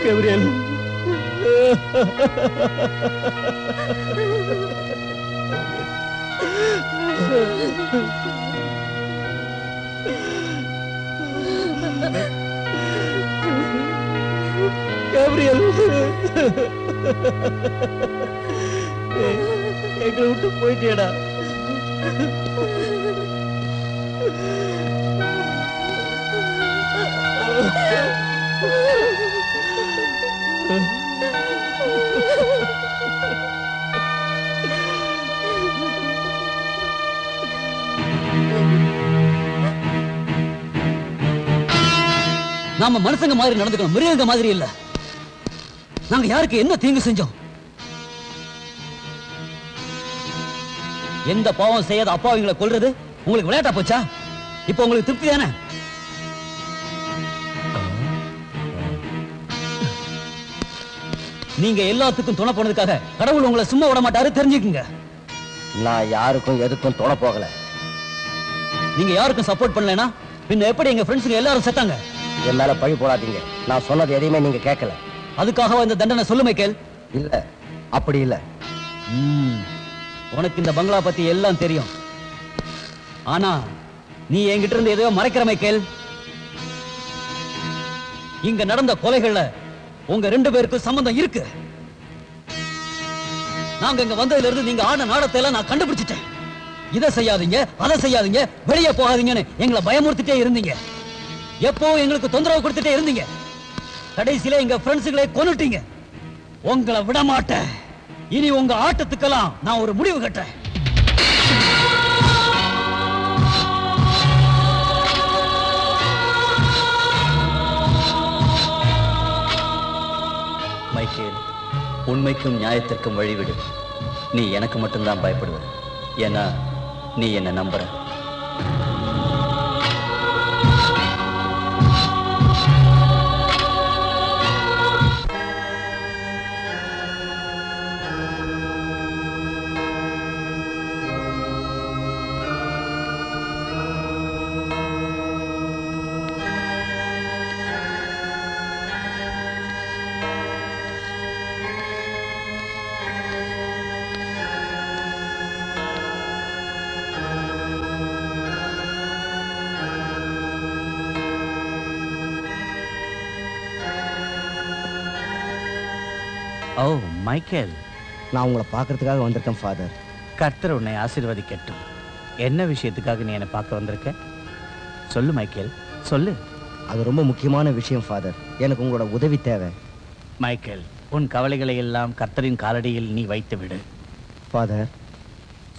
Gabriel. Gabriel. எங்களை விட்டு போயிட்டேடா. நாம மனுஷங்க மாதிரி நடந்துக்கணும், மிருகங்க மாதிரி இல்ல. நாங்க யாருக்கு என்ன தீங்கு செஞ்சோம்? எந்த பாவம் செய்யாத அப்பாவிங்களை கொல்றது உங்களுக்கு விளையாட்டா போச்சா? இப்ப உங்களுக்கு திருப்தி தானே? நீங்க எல்லாத்துக்கும் துணை போனதுக்காக கடவுள் உங்களை சும்மா விட மாட்டாரு, தெரிஞ்சுக்குங்க. நான் யாருக்கும் எதுக்கும் தொட போகல. நீங்க யாருக்கும் சப்போர்ட் பண்ணலனா பின்ன எப்படி எங்க ஃப்ரெண்ட்ஸுங்க எல்லாரும் செத்தாங்க? என் மேல பழி போடாதீங்க. நான் சொன்னது எதையுமே நீங்க கேட்கல. அதுக்காக இந்த தண்டனை சொல்லு மைக்கேல். இல்ல, அப்படி இல்ல. உனக்கு இந்த பங்களா பத்தி எல்லாம் தெரியும். ஆனா நீ என்கிட்ட இருந்து எதையோ மறைக்கிற மைக்கேல். இங்க நடந்த கொலைகள்ல உங்க 2 பேருக்கும் சம்பந்தம் இருக்கு. நாங்க இங்க வந்ததுல இருந்து நீங்க ஆன நாடத்தை எல்லாம் நான் கண்டுபிடிச்சிட்டேன். இதை செய்யாதீங்க, அதை செய்யாதீங்க, வெளியே போகாதீங்கன்னு எங்களை பயமுறுத்திட்டே இருந்தீங்க. எப்போ எங்களுக்கு தொந்தரவு கொடுத்துட்டே இருந்தீங்க. கடைசியில எங்க ஃப்ரெண்ட்ஸுகளை கொன்னுட்டீங்க. உங்களை விட மாட்டேன். இனி உங்க ஆட்டத்துக்கெல்லாம் நான் ஒரு முடிவு கட்டேன். மைக்கேல், உண்மைக்கும் நியாயத்திற்கும் வழிவிடு. நீ எனக்கு மட்டும்தான் பயப்படுவ. ஏன்னா நீ என்ன நம்புற. ஓ மைக்கேல், நான் உங்களை பார்க்கறதுக்காக வந்திருக்கேன் ஃபாதர். கர்த்தர் உன்னை ஆசீர்வதிக்கட்டும். என்ன விஷயத்துக்காக நீ என்னை பார்க்க வந்திருக்க? சொல்லு மைக்கேல், சொல்லு. அது ரொம்ப முக்கியமான விஷயம் ஃபாதர். எனக்கு உங்களோட உதவி தேவை. மைக்கேல், உன் கவலைகளை எல்லாம் கர்த்தரின் காலடியில் நீ வைத்து விடு. ஃபாதர்.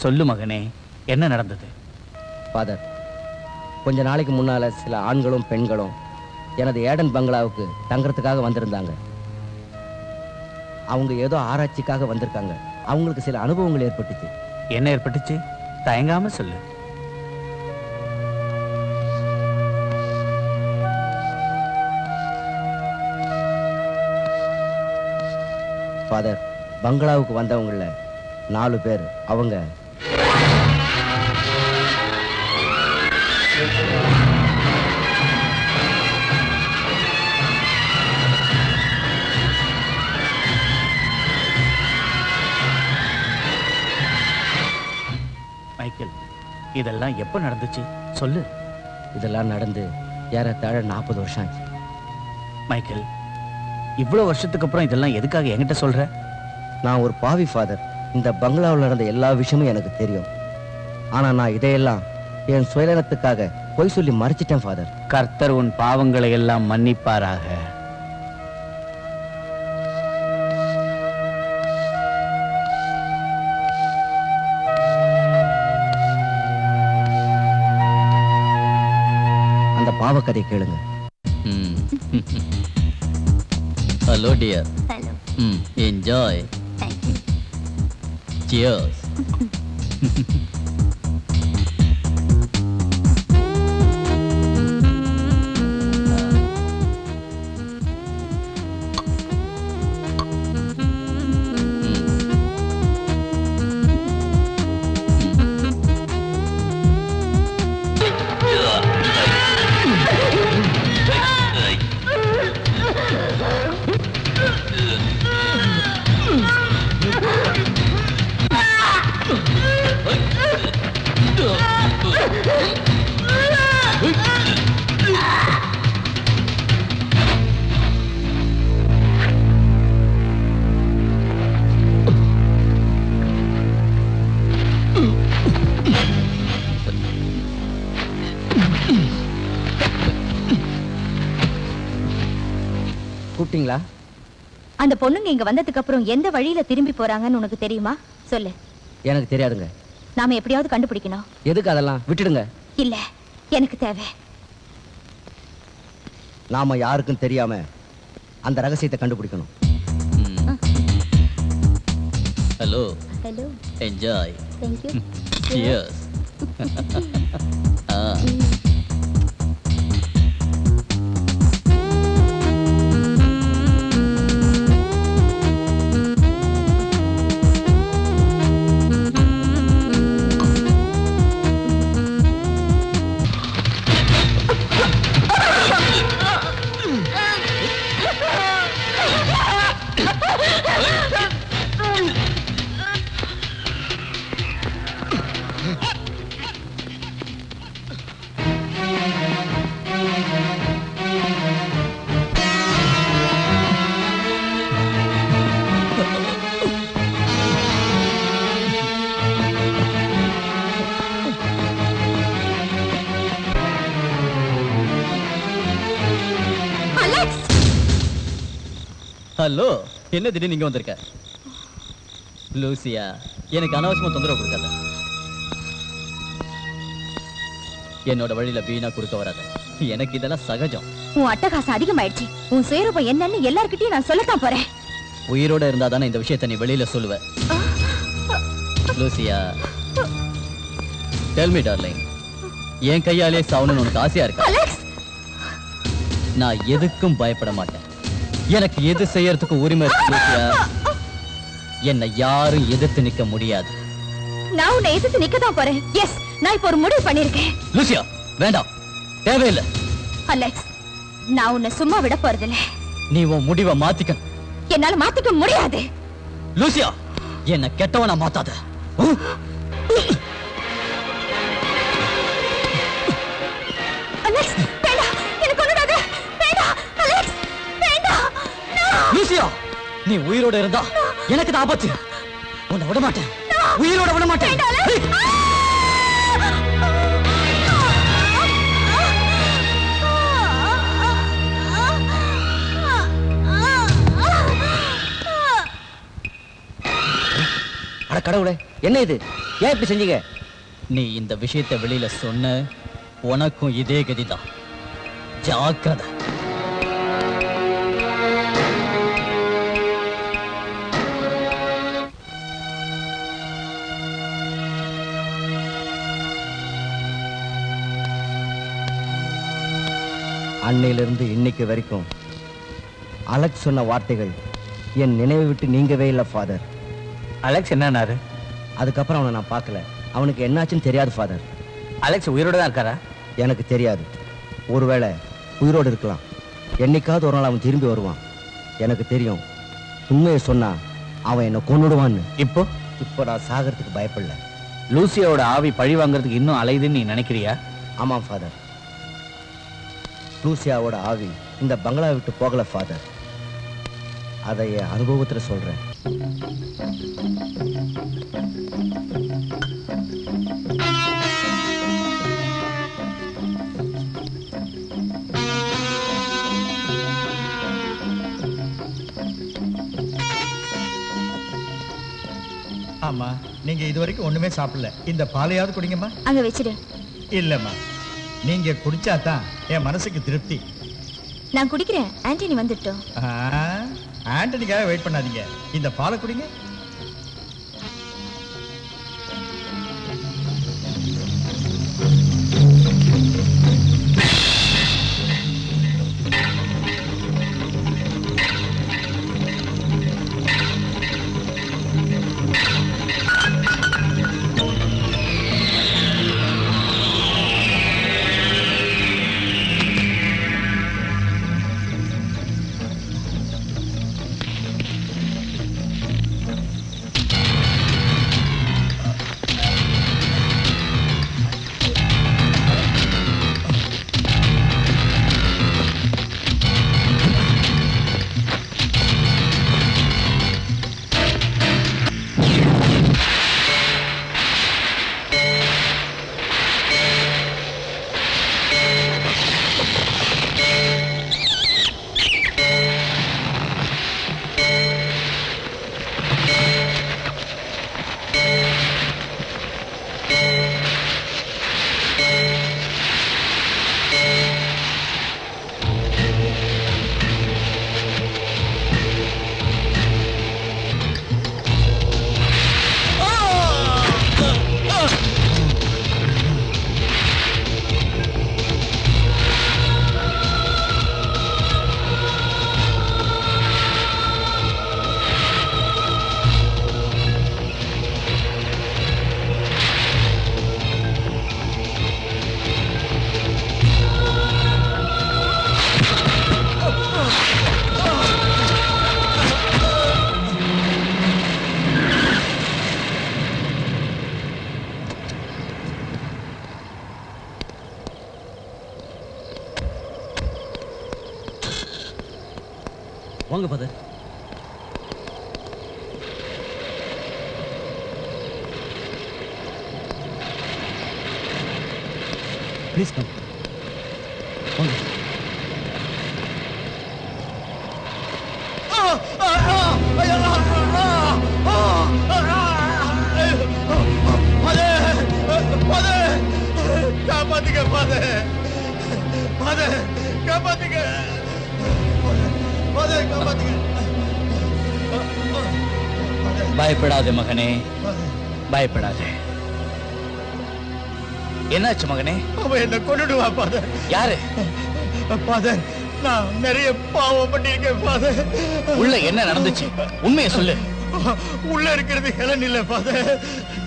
சொல்லு மகனே, என்ன நடந்தது? ஃபாதர், கொஞ்ச நாளைக்கு முன்னால சில ஆண்களும் பெண்களும் எனது ஏடன் பங்களாவுக்கு தங்கறதுக்காக வந்திருந்தாங்க. அவங்க ஏதோ ஆராய்ச்சிக்காக வந்திருக்காங்க. அவங்களுக்கு சில அனுபவங்கள் ஏற்பட்டுச்சு. என்ன ஏற்பட்டுச்சு? தயங்காம சொல்லு. ஃபாதர், பங்களாவுக்கு வந்தவங்கள 4 பேர் அவங்க மைக்கேல், இதெல்லாம் எப்ப நடந்துச்சு சொல்லு. இதெல்லாம் நடந்து ஏறத்தாழ 40 வருஷம் ஆச்சு. மைக்கேல், இவ்வளவு வருஷத்துக்கு அப்புறம் இதெல்லாம் எதுக்காக என்கிட்ட சொல்ற? நான் ஒரு பாவி ஃபாதர். இந்த பங்களாவில் நடந்த எல்லா விஷயமும் எனக்கு தெரியும். ஆனா நான் இதையெல்லாம் என் சுயநலத்துக்காக பொய் சொல்லி மறைச்சிட்டேன் ஃபாதர். கர்த்தர் உன் பாவங்களை எல்லாம் மன்னிப்பாராக. அந்த பாவக்கதை கேளுங்க. Hello dear. Hello. Enjoy. Thank you. Cheers. கூப்பிட்டீங்களா? அந்த பொண்ணுங்க இங்க வந்ததுக்கு அப்புறம் எந்த வழியில திரும்பி போறாங்கன்னு உனக்கு தெரியுமா? சொல்லு. எனக்கு தெரியாதுங்க. நாம எப்படியாவது கண்டுபிடிக்கணும். எதுக்கு அதெல்லாம்? விட்டுடுங்க. இல்ல, எனக்கு தேவை. நாம யாருக்கும் தெரியாம அந்த ரகசியத்தை கண்டுபிடிக்கணும். Hello. Hello. Enjoy. Thank you. Cheers. Hello, என்ன திடீர்னு நீங்க வந்திருக்க? லூசியா, எனக்கு அனாவசியமா தொந்தரவு கொடுக்காத. என்னோட வழியில வீணா கொடுக்க வராத. எனக்கு இதெல்லாம் சகஜம். உன் அட்டகாசம் அதிகமாயிடுச்சு. உன் சுயரூபம் என்னன்னு எல்லார்கிட்டயும் நான் சொல்லத்தான் போறேன். உயிரோட இருந்தா தானே இந்த விஷயத்தை நீ வெளியில சொல்லுவ. லூசியா, டெல் மீ டார்லிங், என் கையாலே சாவணும்னு உனக்கு ஆசையா இருக்கா? நான் எதுக்கும் பயப்பட மாட்டேன். எனக்கு எது செய்யறதுக்கு உரிமை இருக்கு லூசியா. என்னை யாரும் எதிர்த்து நிக்க முடியாது. நான் உன்னை எதிர்த்து நிக்கதான் போறேன். எஸ், நான் இப்ப ஒரு முடிவு பண்ணிருக்கேன். லூசியா, வேண்டாம், தேவையில்லை. அலெக்ஸ், நான் உன்னை சும்மா விட போறதில்ல. நீ உன் முடிவை மாத்திக்க. என்னால மாத்திக்க முடியாது. லூசியா, என்ன கெட்டவனா மாத்தாத. அலெக்ஸ், வேண்டாம், எனக்கு ஒண்ணுடாத. வேண்டாம், அலெக்ஸ், வேண்டாம். லூசியா, நீ உயிரோட இருந்தா எனக்கு தான் ஆபத்து. உன்னை விட மாட்டேன், உயிரோட விட மாட்டேன். அட கடவுளே, என்ன இது? ஏன் இப்படி செஞ்சீங்க? நீ இந்த விஷயத்தை வெளியில சொன்ன உனக்கும் இதே கதிதான். ஜாக்கிரதை. அன்னையிலிருந்து இன்னைக்கு வரைக்கும் அலெக்ஸ் சொன்ன வார்த்தைகள் என் நினைவை விட்டு நீங்கவே இல்லை ஃபாதர். அலெக்ஸ் என்னன்னாரு? அதுக்கப்புறம் அவனை நான் பார்க்கல. அவனுக்கு என்னாச்சுன்னு தெரியாது ஃபாதர். அலெக்ஸ் உயிரோட தான் இருக்காரா? எனக்கு தெரியாது. ஒருவேளை உயிரோடு இருக்கலாம். என்னைக்காவது ஒரு நாள் அவன் திரும்பி வருவான். எனக்கு தெரியும், உண்மையை சொன்னா அவன் என்னை கொன்னுடுவான்னு. இப்போ நான் சாகிறதுக்கு பயப்படல. லூசியாவோட ஆவி பழி வாங்குறதுக்கு இன்னும் அலையுதுன்னு நீ நினைக்கிறியா? ஆமாம் ஃபாதர். லூசியாவோட ஆவி இந்த பங்களா விட்டு போகல ஃபாதர். அதை என் அனுபவத்துல சொல்றேன். ஆமா, நீங்க இது வரைக்கும் ஒண்ணுமே சாப்பிடல. இந்த பாலையாவது குடிங்கம்மா. அங்க வச்சிடு. இல்லம்மா, நீங்க குடிச்சாதான் என் மனசுக்கு திருப்தி. நான் குடிக்கிறேன். ஆண்டனி வந்துட்டோம். ஆண்டனிக்காக வெயிட் பண்ணாதீங்க. இந்த பாலை குடிங்க. வாங்க ஃபாதர். Please come. வாங்க. காப்பாத்துங்க ஃபாதர். ஃபாதர் காப்பாத்துங்க. ஃபாதர் காப்பாத்துங்க. பயப்படாதே மகனே, பயப்படாதே. என்னாச்சு மகனே? அவன் என்ன கொன்னுடுவா ஃபாதர். யாரு? ஃபாதர், நான் நிறைய பாவம் பண்ணிருக்கேன் ஃபாதர். உள்ள என்ன நடந்துச்சு? உண்மையை சொல்லு. உள்ள இருக்கிறது ஹெலன் இல்ல ஃபாதர்.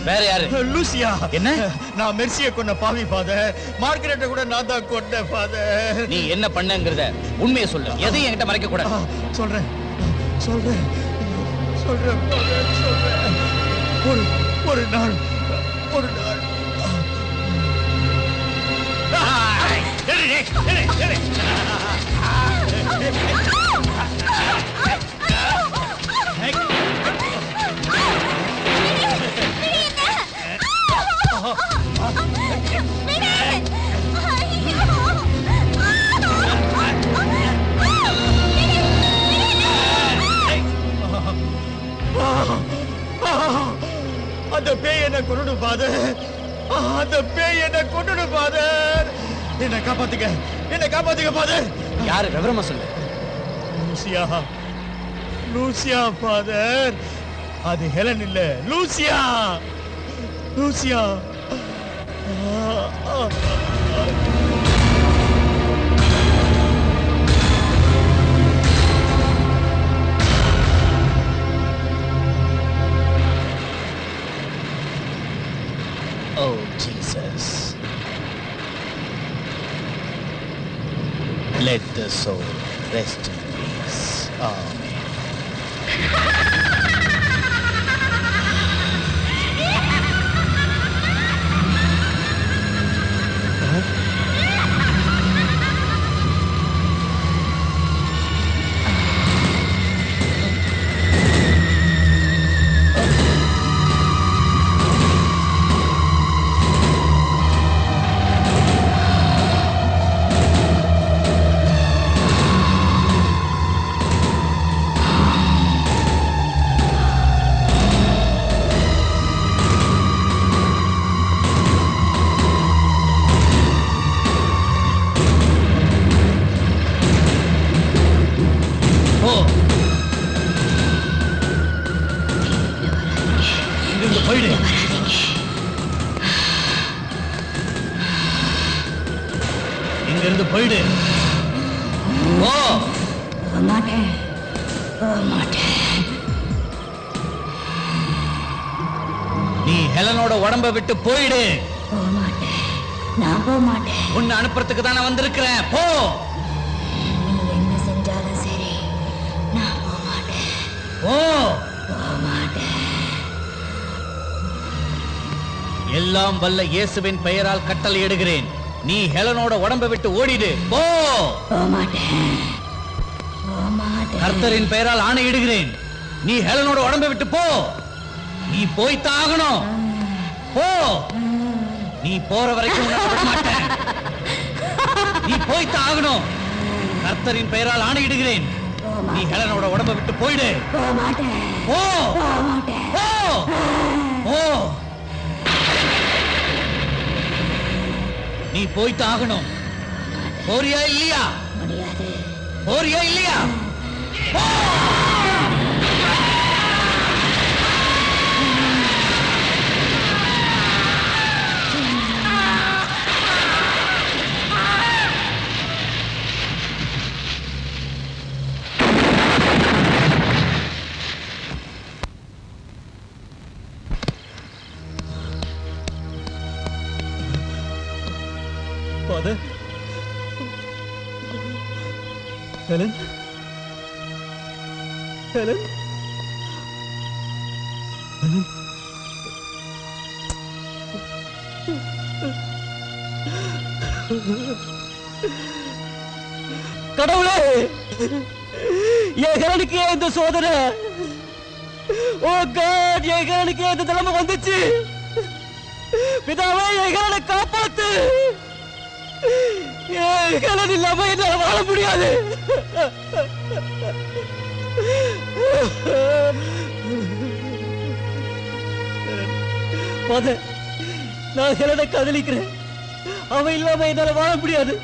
வேற யாரு? லூசியா. என்ன? நான் மெர்சியை கொன்ன பாவி ஃபாதர். மார்கரெட்டை கூட நான் தான் கொன்னேன் ஃபாதர். நீ என்ன பண்ணங்கறத உண்மையை சொல்லு. எதையும் என்கிட்ட மறைக்க கூடாது. சொல்றேன் சொல்றேன் சொல்றேன் ஃபாதர், சொல்றேன். ஒரு நாள் அந்த பேய் என்ன கொண்டு ஃபாதர். அந்த பேய் என்ன கொண்டு ஃபாதர். என்ன காப்பாத்துங்க ஃபாதர். யாரு? விவரமா சொல்லு. Lucia father. அது ஹெலன் இல்ல, Lucia. Let the soul rest in peace. இங்கிருந்து போயிடு. ஓ மாட்டேன். நீ ஹெலனோட உடம்ப விட்டு போயிடு. நான் போக மாட்டேன். உன்னை அனுப்புறதுக்கு தான் நான் வந்திருக்கிறேன். போ. நீ என்ன செஞ்சாலும் சரி, நான் போக மாட்டேன். ஓ போக மாட்டேன். எல்லாம் வல்ல இயேசுவின் பெயரால் கட்டளையிடுகிறேன். நீ ஹெலனோட உடம்ப விட்டு ஓடிடு. போ. போக மாட்டேன். போக மாட்டேன். கர்த்தரின் பெயரால் ஆணையிடுகிறேன். நீ ஹெலனோட உடம்ப விட்டு போ. நீ போய்த்தான் ஆகணும். போ. நீ போற வரைக்கும் உன்னை விட மாட்டேன். நீ போய்த்தான் ஆகணும். கர்த்தரின் பெயரால் ஆணையிடுகிறேன். நீ ஹெலனோட உடம்ப விட்டு போயிடு. போக மாட்டேன். போ. போக மாட்டேன். போ. போ. நீ போய்த்தான் ஆகணும். போறியா இல்லையா? முடியாது. போறியா இல்லையா? போ. Father? Helen? Helen? Helen? கடவுளே, என் ஹெலனுக்கு ஏன் இந்த சோதனை? ஓ காட், என் ஹெலனுக்கு ஏன் இந்த நிலைமை வந்துச்சு? பிதாவே, என் ஹெலனை காப்பாத்து. ஹெலன் இல்லாம என்னால வாழ முடியாது. நான் ஹெலனை காதலிக்கிறேன். அவன் இல்லாம என்னால வாழ முடியாது.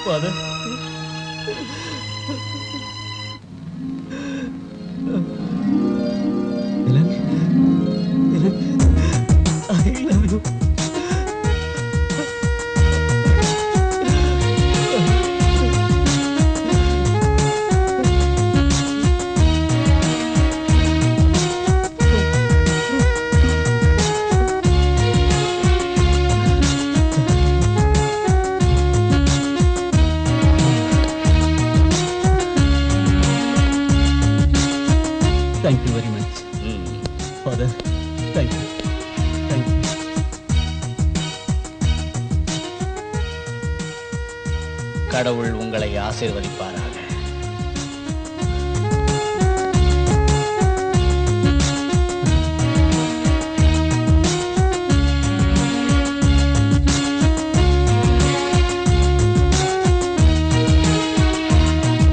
Father. Helen, Helen, I love you. Thank you very much. Father, thank you. Thank you. கடவுள் உங்களை ஆசீர்வதிப்பாராக.